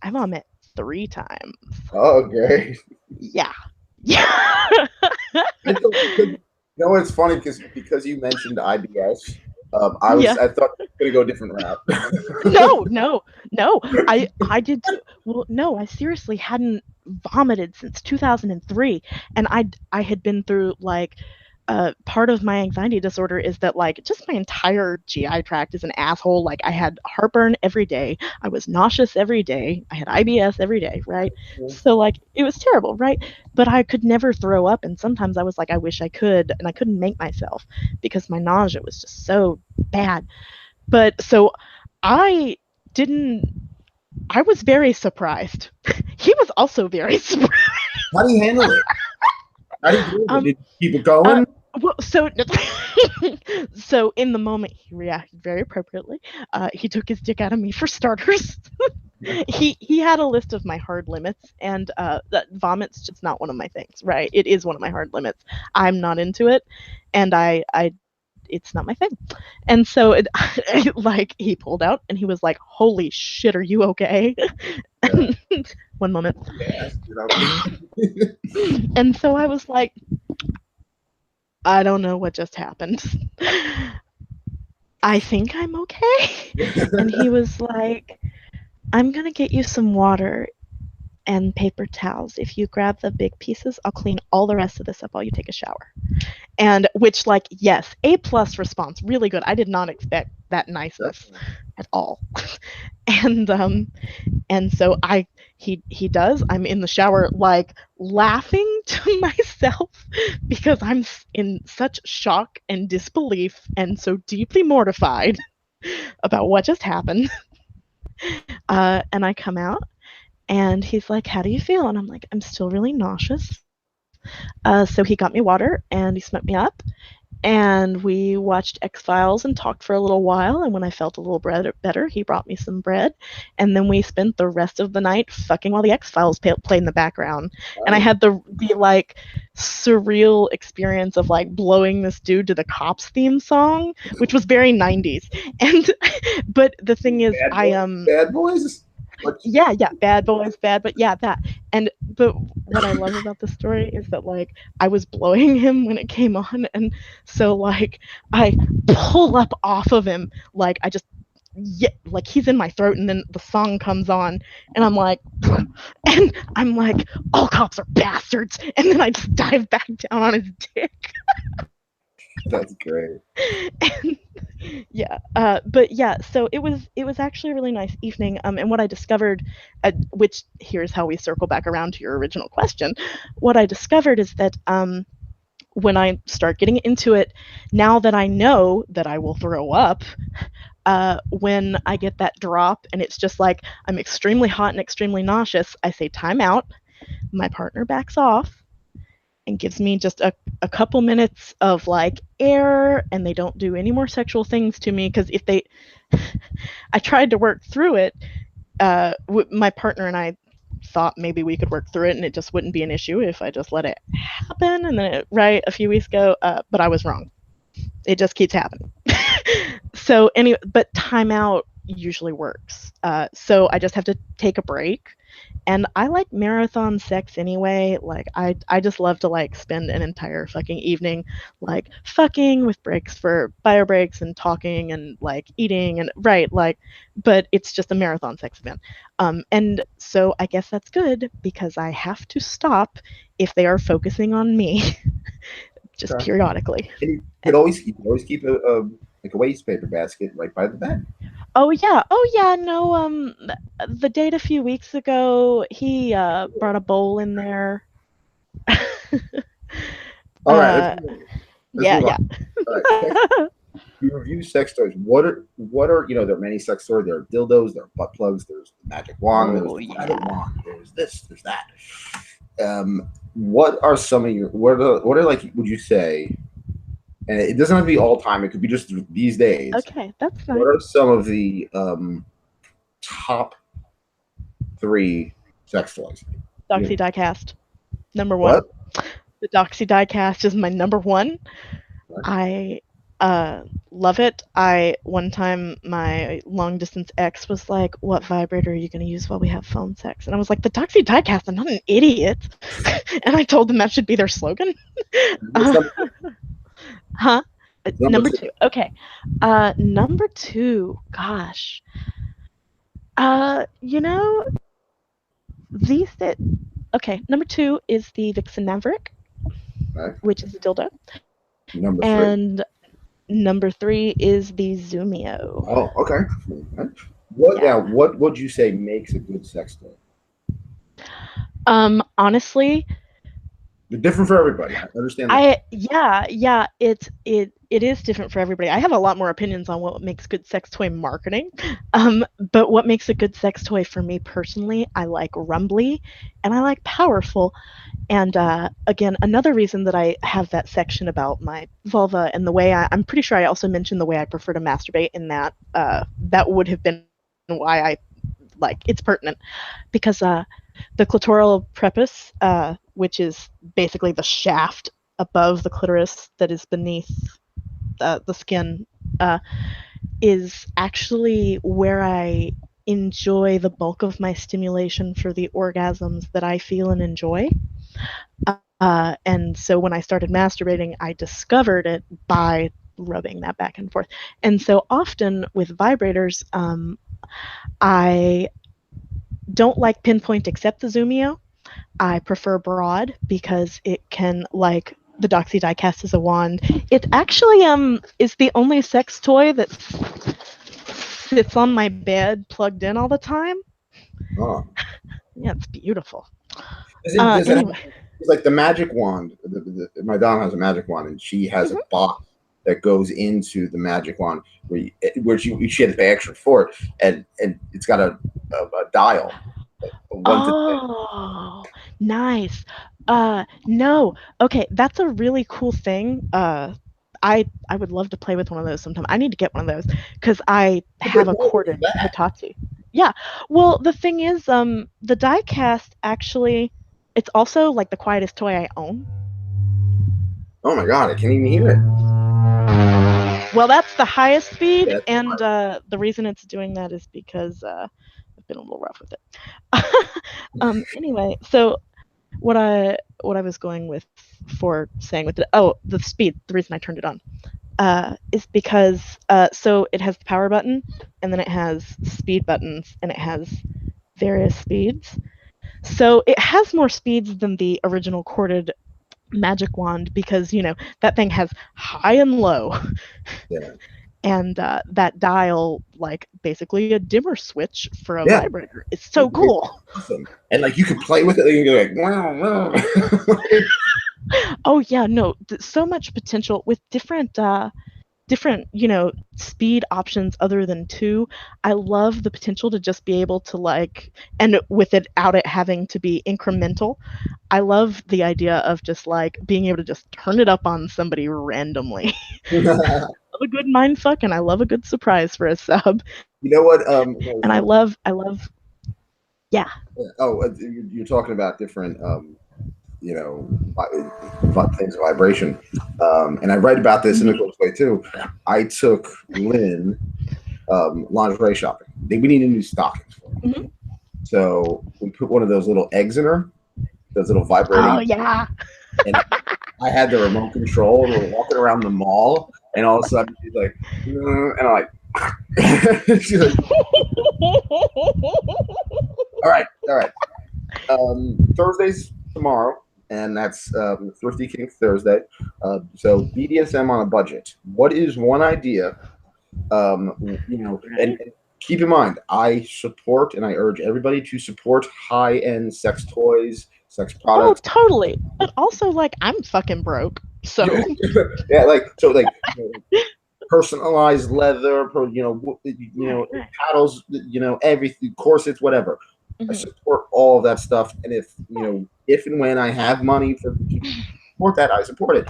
I vomit 3 times. Oh, okay. Yeah. Yeah. You know, it's funny because you mentioned IBS. Yeah. I thought you were gonna go a different route. No. I did too. Well, no, I seriously hadn't vomited since 2003, and I had been through like part of my anxiety disorder is that like just my entire GI tract is an asshole. Like I had heartburn every day, I was nauseous every day, I had IBS every day, right? So like it was terrible, right? But I could never throw up, and sometimes I was like, I wish I could, and I couldn't make myself because my nausea was just so bad. But so I didn't. I was very surprised. He was also very surprised. How do you handle it? How do you do it? Did you keep it Uh, going? well, so so in the moment he reacted very appropriately. He took his dick out of me for starters. He had a list of my hard limits, and that vomit's just not one of my things. Right? It is one of my hard limits. I'm not into it, and I it's not my thing. And so like he pulled out and he was like, "Holy shit, are you okay?" Yeah. One moment. Yes, you know. And so I was like, I don't know what just happened. I think I'm okay. And he was like, I'm going to get you some water and paper towels. If you grab the big pieces, I'll clean all the rest of this up while you take a shower. And which, like, yes, A plus response, really good. I did not expect that niceness at all. And so he does. I'm in the shower, like laughing to myself because I'm in such shock and disbelief and so deeply mortified about what just happened. And I come out, and he's like, "How do you feel?" And I'm like, "I'm still really nauseous." So he got me water and he smoked me up, and we watched X Files and talked for a little while. And when I felt a little better, he brought me some bread, and then we spent the rest of the night fucking while the X Files played in the background. And I Nice. had the like surreal experience of like blowing this dude to the Cops theme song, which was very 90s. And but the thing is, Bad boys. Bad boys. What? yeah, bad boys, bad, but yeah, that. And but what I love about the story is that like I was blowing him when it came on, and so like I pull up off of him, like I just, yeah, like he's in my throat, and then the song comes on, and I'm like, and I'm like, all cops are bastards, and then I just dive back down on his dick. That's great. And yeah, but yeah, so it was actually a really nice evening, and what I discovered, which here's how we circle back around to your original question. What I discovered is that when I start getting into it, now that I know that I will throw up, when I get that drop and it's just like I'm extremely hot and extremely nauseous, I say time out. My partner backs off and gives me just a couple minutes of like air, and they don't do any more sexual things to me, because if they, I tried to work through it. My partner and I thought maybe we could work through it and it just wouldn't be an issue if I just let it happen. And then right a few weeks ago, but I was wrong. It just keeps happening. So anyway, but timeout usually works. So I just have to take a break. And I like marathon sex anyway. Like I just love to like spend an entire fucking evening like fucking with breaks for bio breaks and talking and like eating and right, like, but it's just a marathon sex event. And so I guess that's good because I have to stop if they are focusing on me just Okay. periodically. And you could always keep like a waste paper basket right by the bed. Oh yeah, no, the date a few weeks ago, he brought a bowl in there. All right, let's uh move on. Let's yeah, move on. yeah. All right, you review sex toys. What are there are many sex toys. There are dildos. There are butt plugs. There's the magic wand. There's Oh the private yeah. wand. There's this. There's that. What are some of your what are like? Would you say? And it doesn't have to be all time. It could be just these days. Okay, that's What nice. are some of the top three sex toys? Doxy You diecast, number one. what? The Doxy diecast is my number one. I love it. I one time my long distance ex was like, "What vibrator are you going to use while we have phone sex?" And I was like, "The Doxy diecast. I'm not an idiot." And I told them that should be their slogan. What's Uh, number huh? number Number two? two. Okay. Number two. Gosh. You know, these that. Okay. Number two is the Vixen Maverick, Okay. which is a dildo, Number three. and number three is the Zoomio. Oh, okay. What Yeah. now? What would you say makes a good sex toy? Honestly, They're different for everybody. I understand that. yeah, it is different for everybody. I have a lot more opinions on what makes good sex toy marketing. But what makes a good sex toy for me personally, I like rumbly and I like powerful. And again, another reason that I have that section about my vulva and the way I'm pretty sure I also mentioned the way I prefer to masturbate in that that would have been why I like it's pertinent because the clitoral prepuce, which is basically the shaft above the clitoris that is beneath the skin, uh, is actually where I enjoy the bulk of my stimulation for the orgasms that I feel and enjoy. And so when I started masturbating, I discovered it by rubbing that back and forth. And so often with vibrators, I don't like pinpoint except the Zoomio. I prefer broad because it can like the Doxy diecast is a wand. It actually is the only sex toy that sits on my bed plugged in all the time. Oh. Yeah, it's beautiful. Does it have Anyway. it's like the magic wand? My dom has a magic wand, and she has a Mhm. box that goes into the magic wand, where she had to pay extra for it, and it's got a dial, a 1 to 10. Oh, nice. No. Okay, that's a really cool thing. I would love to play with one of those sometime. I need to get one of those because I have a corded Hitachi. Yeah. Well, the thing is, the diecast actually, it's also like the quietest toy I own. Oh my god, I can't even hear it. Well, that's the highest speed, Yeah, and the reason it's doing that is because I've been a little rough with it. Anyway, so what I was going with for saying with the speed, the reason I turned it on is because so it has the power button, and then it has speed buttons, and it has various speeds. So it has more speeds than the original corded magic wand because that thing has high and low, yeah, and that dial, like basically a dimmer switch for a yeah. vibrator. It's so cool. Awesome. And like you could play with it, and you're like, wow, wow. Oh yeah, no, so much potential with different speed options other than two. I love the potential to just be able to and without it having to be incremental. I love the idea of just like being able to just turn it up on somebody randomly. I love a good mindfuck, and I love a good surprise for a sub. You know what? And I love yeah. Oh, you're talking about different, things of vibration. And I write about this in a Mhm. close way too. I took Lynn lingerie shopping. We needed new stockings for her. Mhm. So we put one of those little eggs in her, those little Oh vibrating, yeah. and I had the remote control, and we're walking around the mall, and all of a sudden she's like, and I'm like, she's like, all right. Thursday's tomorrow, and that's Thrifty Kink Thursday. So BDSM on a budget. What is one idea? And keep in mind, I support and I urge everybody to support high-end sex toys, sex Oh, products. totally. But also, like, I'm fucking broke, so. Yeah, personalized leather, Right. paddles, everything, corsets, whatever. I Mhm. support all of that stuff, and if and when I have money to support that, I support it.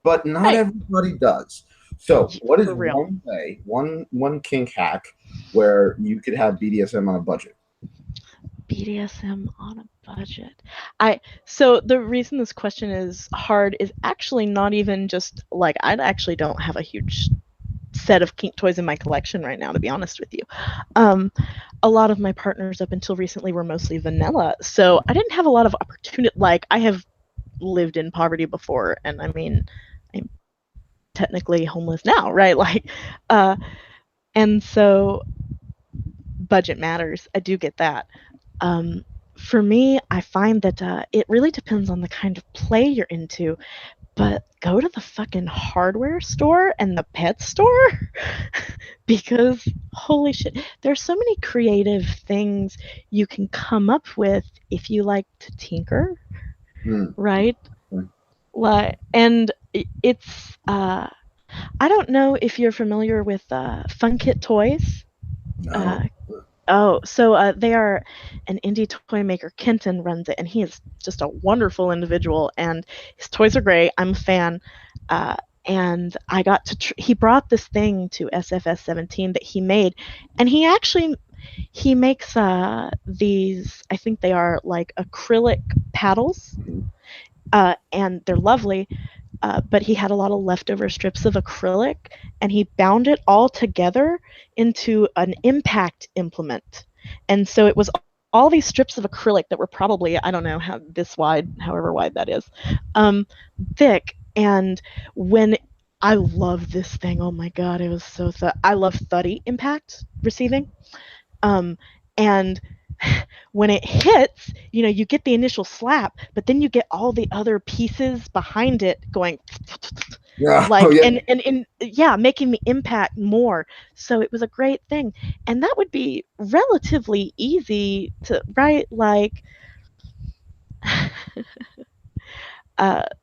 But not Right. everybody does. So, what is For real. one way, one kink hack where you could have BDSM on a budget? BDSM on a budget. So the reason this question is hard is actually not even just like I actually don't have a huge set of kink toys in my collection right now, to be honest with you. Um, a lot of my partners up until recently were mostly vanilla, so I didn't have a lot of opportunity. Like I have lived in poverty before, and I mean, I'm technically homeless now, right? Uh, and so budget matters. I do get that. Um, for me, I find that it really depends on the kind of play you're into, but go to the fucking hardware store and the pet store because holy shit, there's so many creative things you can come up with if you like to tinker, Hmm. right? Like, and it's I don't know if you're familiar with Fun Kit Toys. No. Uh, Oh, so they are an indie toy maker. Kenton runs it, and he is just a wonderful individual. And his toys are great. I'm a fan. Uh, and I got to. He brought this thing to SFS 17 that he made, and he makes these. I think they are like acrylic paddles, Mhm. and they're lovely. But he had a lot of leftover strips of acrylic, and he bound it all together into an impact implement. And so it was all these strips of acrylic that were probably, I don't know how this wide, however wide that is, thick. And when I love this thing, oh my god, it was so I love thuddy impact receiving. Um, and when it hits, you get the initial slap, but then you get all the other pieces behind it going Yeah. Oh like yeah. and yeah, making me impact more. So it was a great thing. And that would be relatively easy to write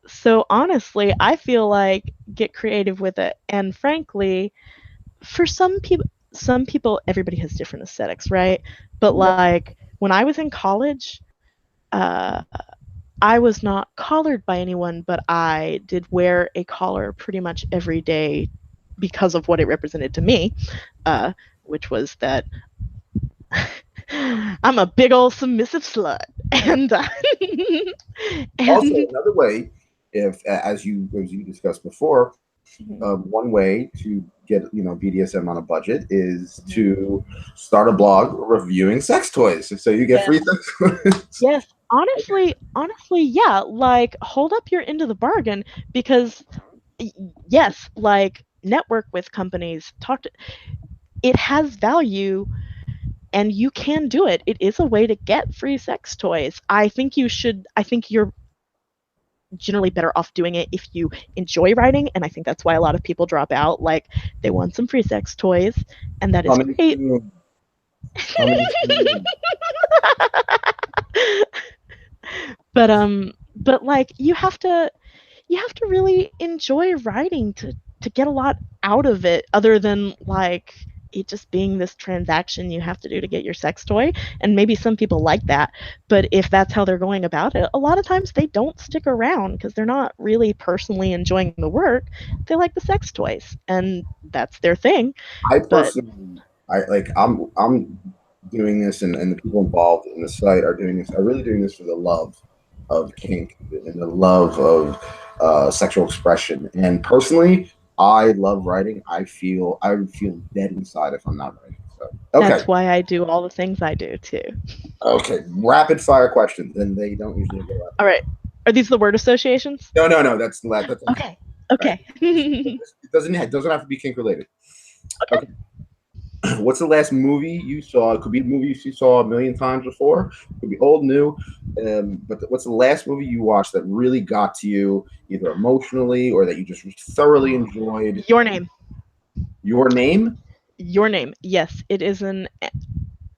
So honestly, I feel like get creative with it. And frankly, for some people, everybody has different aesthetics, right? But Yeah. like when I was in college, uh, I was not collared by anyone, but I did wear a collar pretty much every day because of what it represented to me, uh, which was that I'm a big old submissive slut, and Also, and another way, if as you discussed before, one way to get BDSM on a budget is to start a blog reviewing sex toys, so you get free yes, sex toys. yes, honestly, yeah, like hold up your end of the bargain because yes, like network with companies, it has value and you can do it. It is a way to get free sex toys. I think you're generally better off doing it if you enjoy writing, and I think that's why a lot of people drop out. Like they want some free sex toys, and that is Coming great. soon. Coming soon. But like you have to really enjoy writing to get a lot out of it other than like it just being this transaction you have to do to get your sex toy. And maybe some people like that, but if that's how they're going about it, a lot of times they don't stick around because they're not really personally enjoying the work. They like the sex toys and that's their thing. I But personally, I'm doing this, and the people involved in the site are doing this. Are really doing this for the love of kink and the love of sexual expression. And personally, I love writing. I would feel dead inside if I'm not writing. So okay, that's why I do all the things I do too. okay, rapid fire questions, and they don't usually go All rapid. right, are these the word associations? No. That's Okay, right. okay. It doesn't have to be kink related. Okay. Okay. What's the last movie you saw? It could be a movie you saw a million times before. It could be old, new. But what's the last movie you watched that really got to you, either emotionally or that you just thoroughly enjoyed? Your name. Your Name? Your Name. Yes, it is an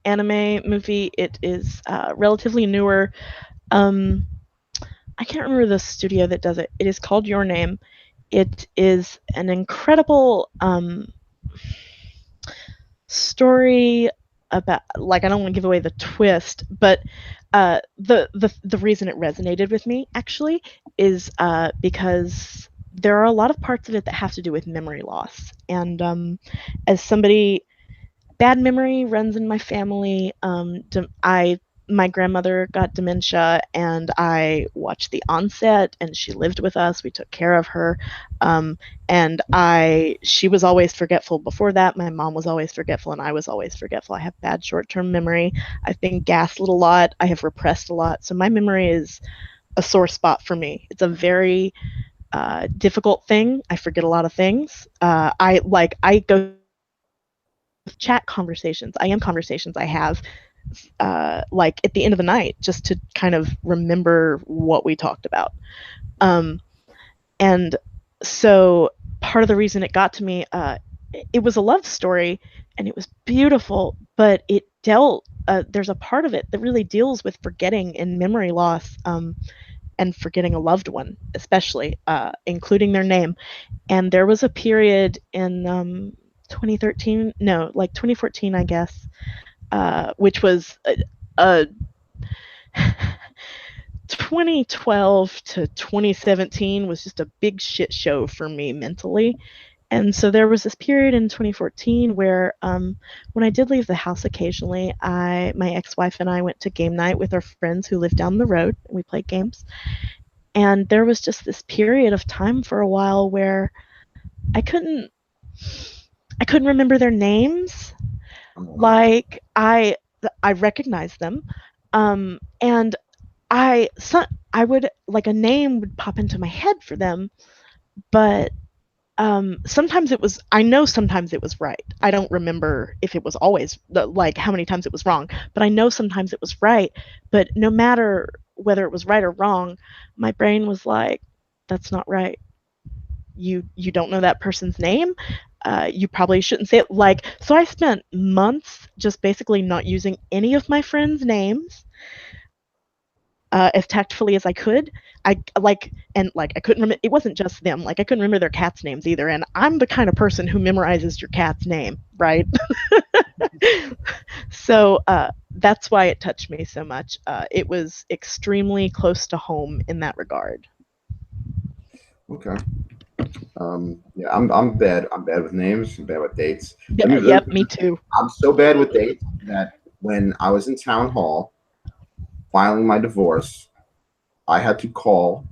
anime movie. It is relatively newer. Um, I can't remember the studio that does it. It is called Your Name. It is an incredible story about, like, I don't want to give away the twist, but the reason it resonated with me actually is because there are a lot of parts of it that have to do with memory loss. And as somebody, bad memory runs in my family. I My grandmother got dementia, and I watched the onset, and she lived with us. We took care of her, um, and I she was always forgetful. Before that, my mom was always forgetful, and I was always forgetful. I have bad short-term memory. I've been gaslit a lot. I have repressed a lot, so my memory is a sore spot for me. It's a very difficult thing. I forget a lot of things. I go chat conversations, IM conversations I have like at the end of the night just to kind of remember what we talked about. Um, and so part of the reason it got to me, it was a love story and it was beautiful, but it dealt, there's a part of it that really deals with forgetting and memory loss, and forgetting a loved one, especially, including their name. And there was a period in 2013, no, like 2014, I guess, which was a 2012 to 2017 was just a big shit show for me mentally. And so there was this period in 2014 where, when I did leave the house occasionally, my ex-wife and I went to game night with our friends who lived down the road. And we played games, and there was just this period of time for a while where I couldn't I couldn't remember their names. Like I recognized them, and I would, like, a name would pop into my head for them, but sometimes it was, I know sometimes it was right. I don't remember if it was always like how many times it was wrong, but I know sometimes it was right. But no matter whether it was right or wrong, my brain was like, that's not right. You don't know that person's name. You probably shouldn't say it. Like, so I spent months just basically not using any of my friends' names. as tactfully as I could. I couldn't remember. It wasn't just them. Like I couldn't remember their cats' names either. And I'm the kind of person who memorizes your cat's name, right? So that's why it touched me so much. It was extremely close to home in that regard. Okay. Yeah, I'm bad. I'm bad with names. I'm bad with dates. Yeah, yep, me too. I'm so bad with dates that when I was in town hall filing my divorce, I had to call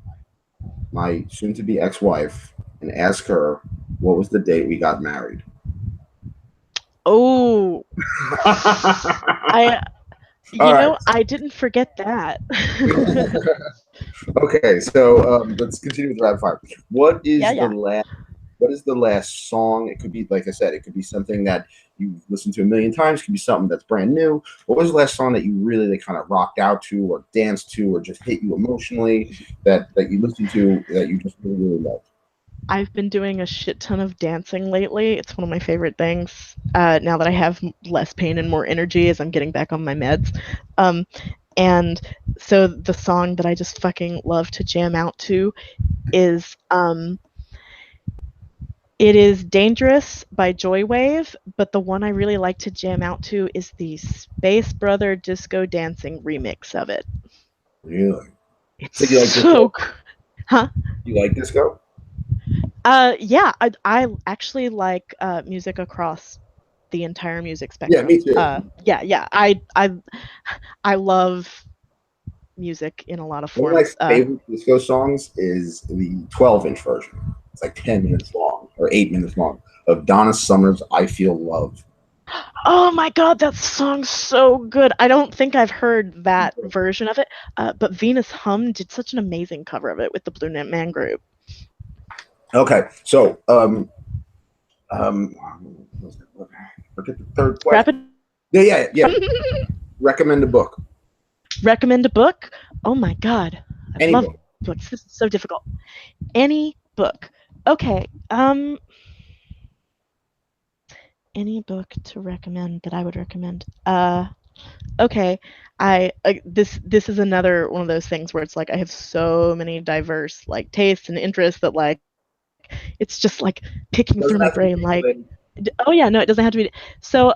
my soon-to-be ex-wife and ask her what was the date we got married. Oh, I, All right. I didn't forget that. Okay, so let's continue with the rapid fire. What Yeah, is the yeah. last? What is the last song? It could be, like I said, it could be something that you've listened to a million times. It could be something that's brand new. What was the last song that you really like, kind of rocked out to, or danced to, or just hit you emotionally that you listened to that you just really really loved? I've been doing a shit ton of dancing lately. It's one of my favorite things. Now that I have less pain and more energy as I'm getting back on my meds. Um, and so the song that I just fucking love to jam out to is it is Dangerous by Joywave, but the one I really like to jam out to is the Space Brother Disco Dancing remix of it. Really? It's So you like disco? so huh? You like disco? Yeah, I actually like music across the entire music Yeah, me spectrum. too. Yeah, yeah. I love music in a lot of One of my forms. favorite disco songs is the 12-inch version. It's like 10 minutes long or 8 minutes long of Donna Summer's "I Feel Love." Oh my god, that song's so good. I don't think I've heard that version of it, but Venus Hum did such an amazing cover of it with the Blue Net Man group. Okay, so um, forget the third question. Rapid Yeah. Recommend a book. recommend a book. Oh my god, I Any love book. books. This is so difficult. Any book. Okay. Any book to recommend that I would recommend. Okay. This is another one of those things where it's like I have so many diverse like tastes and interests that like it's just like picking through Doesn't my have to be brain dating like related. oh yeah, no, it doesn't have to be. So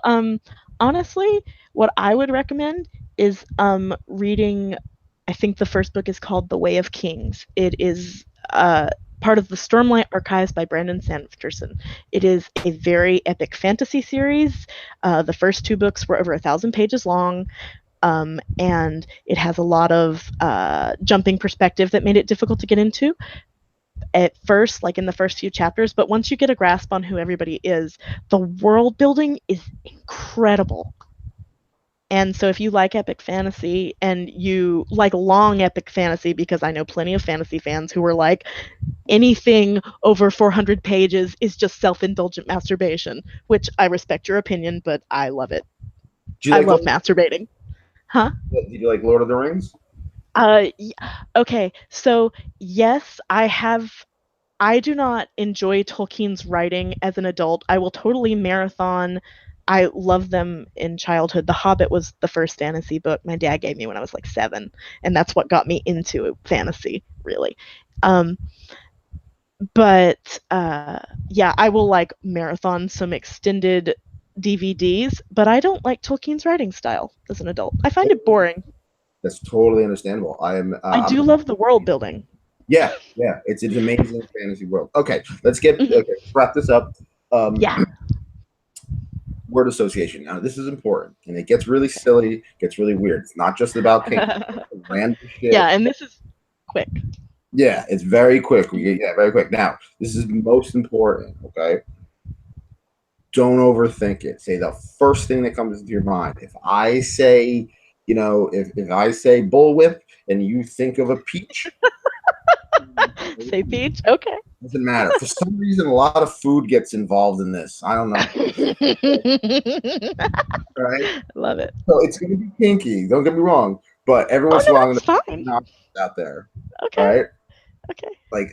honestly, what I would recommend is reading. I think the first book is called The Way of Kings. It is part of the Stormlight Archives by Brandon Sanderson. It is a very epic fantasy series. The first two books were over 1,000 pages long. And it has a lot of jumping perspective that made it difficult to get into at first, like in the first few chapters. But once you get a grasp on who everybody is, the world building is incredible. And so if you like epic fantasy and you like long epic fantasy, because I know plenty of fantasy fans who are like, anything over 400 pages is just self indulgent masturbation, which I respect your opinion, but I love it. Do you I like love masturbating. Huh? Did you like Lord of the Rings? Uh, okay, so yes, I do not enjoy Tolkien's writing as an adult. I will totally marathon. I love them in childhood. The Hobbit was the first fantasy book my dad gave me when I was like 7, and that's what got me into fantasy, really. Um, but yeah, I will like marathon some extended DVDs, but I don't like Tolkien's writing style as an adult. I find it boring. That's totally understandable. I am. I I'm. do love the world building. Yeah. It's an amazing fantasy world. Okay, let's get. Okay, Mhm. let's wrap this up. Um, Yeah. word association. Now, this is important, and it gets really silly, gets really weird. It's not just about kink, random Yeah, shit. and this is quick. Yeah, it's very quick. Yeah, very quick. Now, this is the most important. Okay, don't overthink it. Say the first thing that comes into your mind. If I say, if I say bullwhip and you think of a peach, Say peach. Okay. doesn't matter. For some reason, a lot of food gets involved in this. I don't know. Right? Love it. So it's going to be kinky. Don't get me wrong, but every Oh once in no, a while, I'm that's going to fine. knock it out there. All Okay. right? Okay.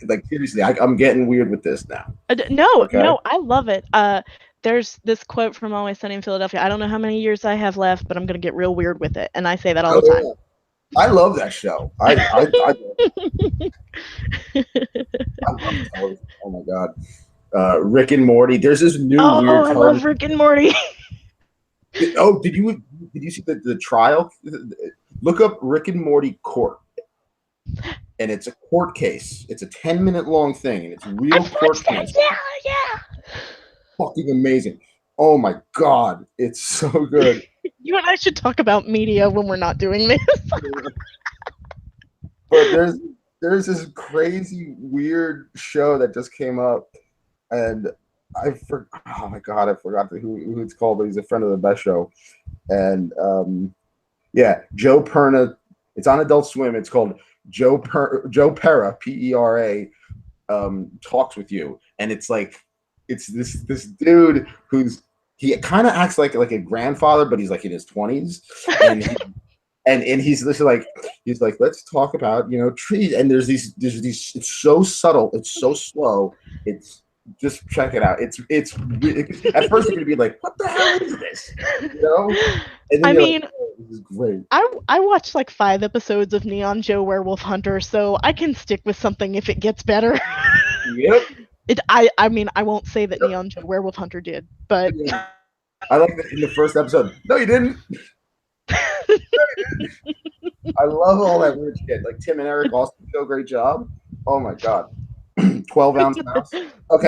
Like seriously, I'm getting weird with this now. No, Okay. no, I love it. There's this quote from Always Sunny in Philadelphia. I don't know how many years I have left, but I'm gonna get real weird with it, and I say that all Oh the time. I love that show. I love television. Oh my god. Rick and Morty. There's this new Oh, weird I love television. Rick and Morty. Oh, did you see the trial? Look up Rick and Morty court, and it's a court case. It's a 10-minute long thing, and it's real I've court watched it. case. Yeah. Fucking amazing. Oh my god, it's so good. You and I should talk about media when we're not doing this. But there's this crazy weird show that just came up, and oh my god, I forgot who it's called, but he's a friend of the best show. And yeah, Joe Perna. It's on Adult Swim. It's called Joe Pera, Pera, talks with you, and it's like it's this dude he kind of acts like a grandfather, but he's like in his 20s, and he's just like let's talk about trees, and there's these it's so subtle, it's so slow, it's just check it out. It's at first you're gonna be like, what the hell is this? And then I mean, like, oh, this is great. I watched like 5 episodes of Neon Joe Werewolf Hunter, so I can stick with something if it gets better. Yep. I mean, I won't say that Neon Joe Werewolf Hunter did, but Yeah. I like that in the first episode. No, you didn't. I love all that weird shit. Like Tim and Eric also do a great job. Oh my god. 12-ounce mouse. Okay,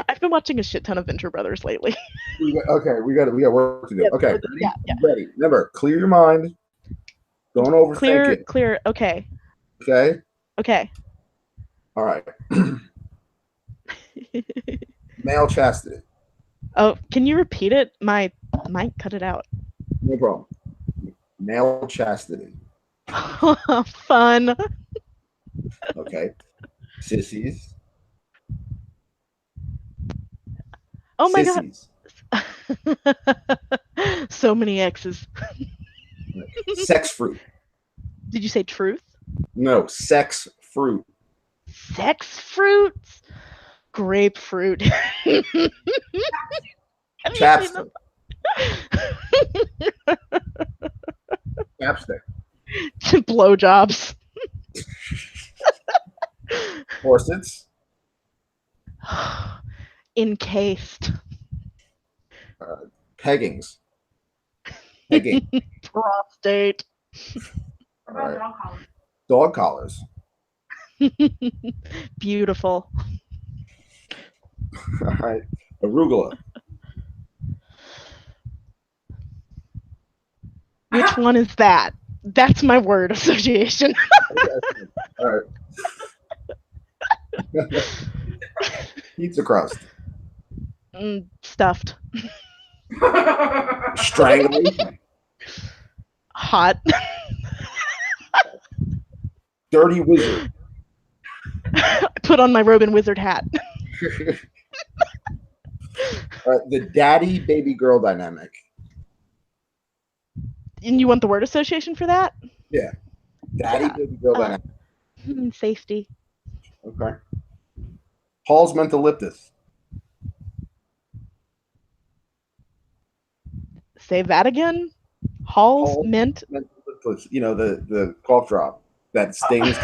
I've been watching a shit ton of Venture Brothers lately. we got work to do. Yeah, okay, ready? yeah. Ready. Remember, clear your mind. Don't overthink it. Clear. Okay. Okay. All right. Male chastity. Oh, can you repeat it? My mic cut it out. No problem. Male chastity. Fun. Okay. Sissies. Oh my Sissies. god. So many X's. Sex fruit. Did you say truth? No, sex fruit. Sex fruits? Grapefruit. Chapstick. Chapstick. Blowjobs. Corsets. Encased. Peggings. Pegging. Prostate. All right. Dog collars. Beautiful. All right. Arugula. Which one is that? That's my word association. All right. Pizza crust. Stuffed. Strangulation. Hot. Dirty wizard. Put on my Robin Wizard hat. The daddy baby girl dynamic. And you want the word association for that? Yeah. Daddy baby girl dynamic. Safety. Okay. Hall's mentholyptus. Say that again. Hall's mint. The cough drop that stings.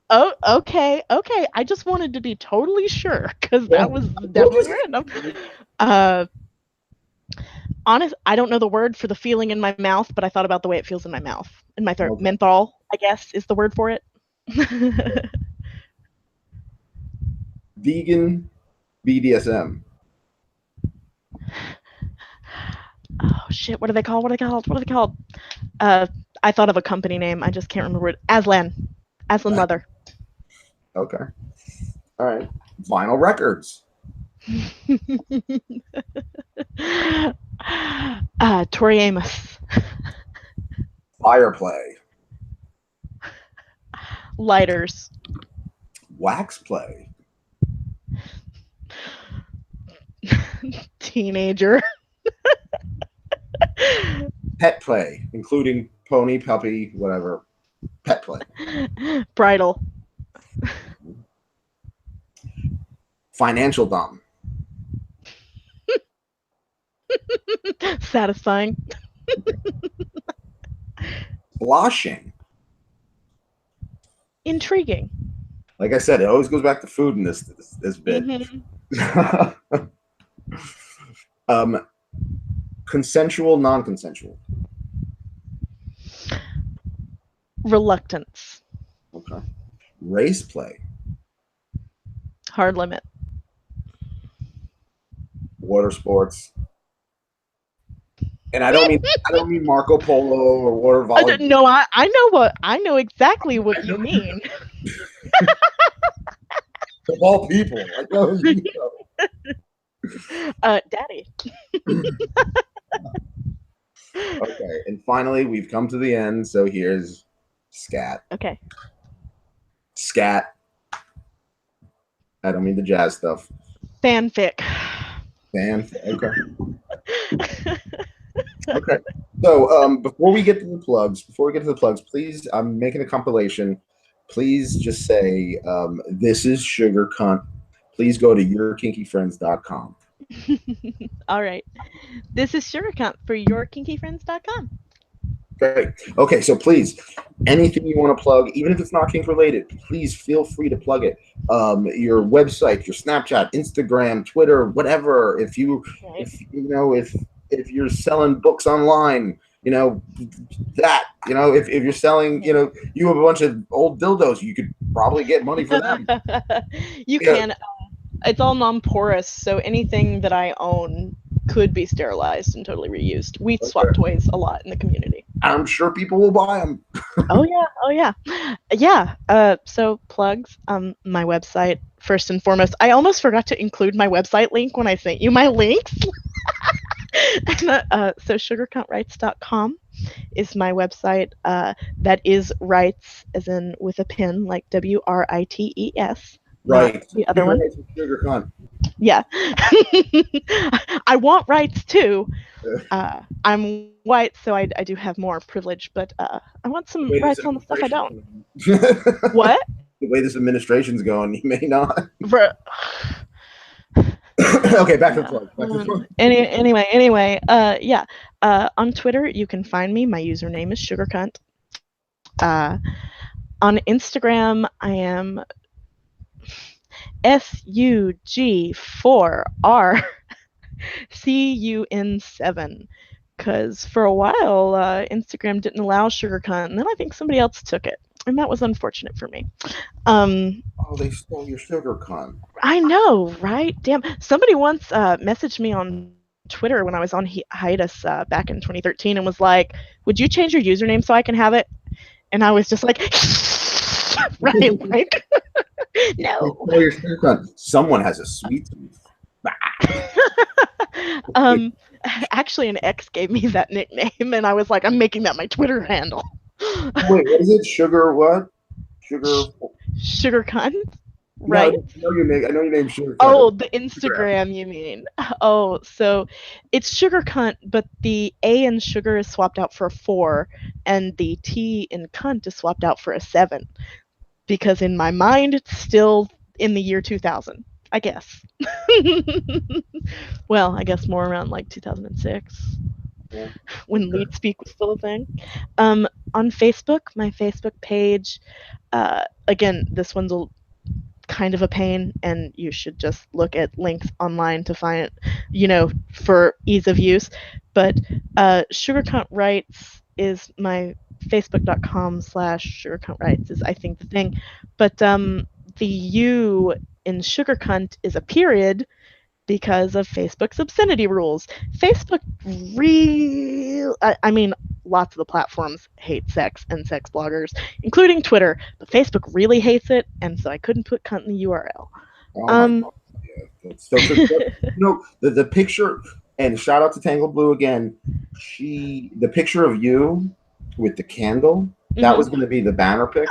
Oh, okay. I just wanted to be totally sure because that was definitely random. Honest, I don't know the word for the feeling in my mouth, but I thought about the way it feels in my mouth, in my throat. Okay. Menthol, I guess, is the word for it. Vegan BDSM. Oh shit! What are they called? I thought of a company name. I just can't remember it. Aslan Leather. Okay. All right. Vinyl records. Tori Amos. Fireplay. Lighters. Wax play. Teenager. Pet play, including pony, puppy, whatever. Pet play. Bridal. Financial dom. Satisfying. Sloshing. Intriguing. Like I said, it always goes back to food in this bit. Consensual, non-consensual. Reluctance. Okay. Race play. Hard limit. Water sports. And I don't mean Marco Polo or water volleyball. No, I know exactly what you mean. Of all people, I know you know. Daddy. Okay, and finally we've come to the end. So here's scat. Okay. Scat. I don't mean the jazz stuff. Fanfic. Okay. Okay. So before we get to the plugs, please, I'm making a compilation. Please just say, this is Sugarcunt. Please go to yourkinkyfriends.com. All right. This is Sugarcnt for yourkinkyfriends.com. Great. Okay, so please, anything you want to plug, even if it's not kink related, please feel free to plug it. Your website, your Snapchat, Instagram, Twitter, whatever. If you if you're selling books online, if you're selling, you have a bunch of old dildos, you could probably get money for them. You can. It's all non-porous, so anything that I own could be sterilized and totally reused. We swap toys a lot in the community. I'm sure people will buy them. Oh yeah. So plugs. My website first and foremost. I almost forgot to include my website link when I sent you my links. So sugarcnts.com is my website. That is rights, as in with a pin, like WRITES. Right. The other one. Sugarcunt. Yeah. I want rights too. I'm white, so I do have more privilege, but I want some rights on the stuff I don't. What? The way this administration's going, you may not. Okay, back to the plug. Anyway, yeah. On Twitter, you can find me. My username is Sugarcunt. On Instagram, I am SUG4RCUN7, because for a while Instagram didn't allow Sugarcunt, and then I think somebody else took it, and that was unfortunate for me. They stole your Sugarcunt. I know, right? Damn. Somebody once messaged me on Twitter when I was on hiatus back in 2013 and was like, "Would you change your username so I can have it?" And I was just like, right, like, no. Someone has a sweet tooth. Actually, an ex gave me that nickname, and I was like, I'm making that my Twitter handle. Wait, what is it? Sugar what? Sugarcunt, right? No, I know your name Sugarcunt. Oh, the Instagram, you mean? Oh, so it's Sugarcunt, but the A in sugar is swapped out for a 4, and the T in cunt is swapped out for a 7. Because in my mind, it's still in the year 2000, I guess. Well, I guess more around like 2006, when lead speak was still a thing. On Facebook, my Facebook page, again, this one's kind of a pain, and you should just look at links online to find it, for ease of use. But Sugarcunt Rights is my facebook.com/Sugarcunt Rights is, I think, the thing. But the U in Sugarcunt is a period because of Facebook's obscenity rules. Facebook I mean, lots of the platforms hate sex and sex bloggers, including Twitter, but Facebook really hates it, and so I couldn't put cunt in the URL. The picture, and shout out to Tangled Blue again. The picture of you with the candle, that was going to be the banner pic,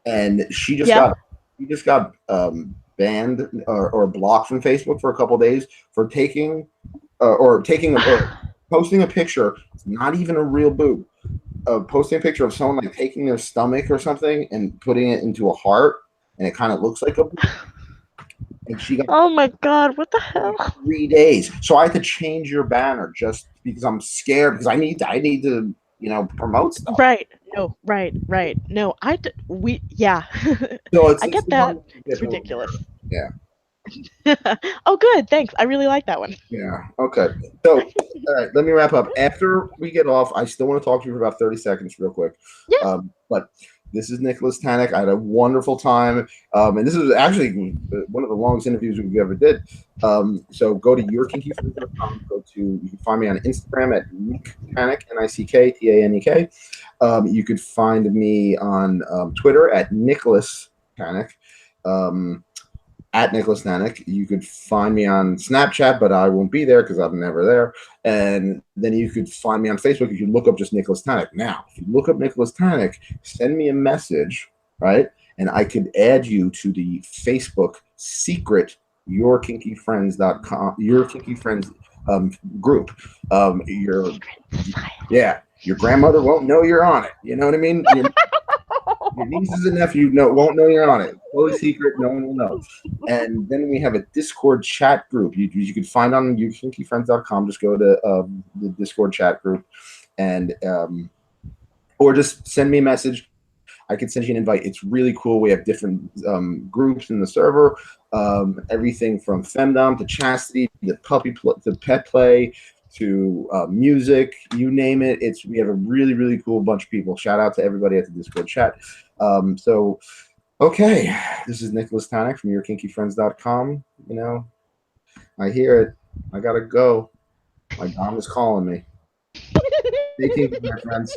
and she just got banned or blocked from Facebook for a couple of days for posting a picture. It's not even a real boob. Posting a picture of someone like taking their stomach or something and putting it into a heart, and it kind of looks like a boob. And she got, oh my god, what the hell? 3 days. So I had to change your banner just because I'm scared, because I need to promote stuff. Right. No, right, right. No, we, yeah. So I it's get the that. one that It's get over there. ridiculous. Yeah. Oh, good. Thanks. I really like that one. Yeah. Okay. So, all right, let me wrap up. After we get off, I still want to talk to you for about 30 seconds, real quick. Yeah. But this is Nicholas Tanek. I had a wonderful time. And this is actually one of the longest interviews we ever did. So go to yourkinkyfriends.com. You can find me on Instagram at Nick Tanek, Nick Tanek. You could find me on Twitter at Nicholas Tanek. Um, at Nicholas Tanek. You could find me on Snapchat, but I won't be there because I'm never there. And then you could find me on Facebook. You can look up just Nicholas Tanek. Now, if you look up Nicholas Tanek, send me a message, right? And I could add you to the Facebook secret your kinky friends group. Your Secret society. Yeah, your grandmother won't know you're on it. You know what I mean? Your nieces and nephew won't know you're on it. Totally secret. No one will know. And then we have a Discord chat group. You can find on yourkinkyfriends.com. Just go to the Discord chat group, and or just send me a message. I can send you an invite. It's really cool. We have different groups in the server. Everything from femdom to chastity to to pet play to music, you name it. We have a really, really cool bunch of people. Shout out to everybody at the Discord chat. So okay, this is Nicholas Tanek from yourkinkyfriends.com. I hear it. I gotta go. My mom is calling me. Stay kinky, my friends.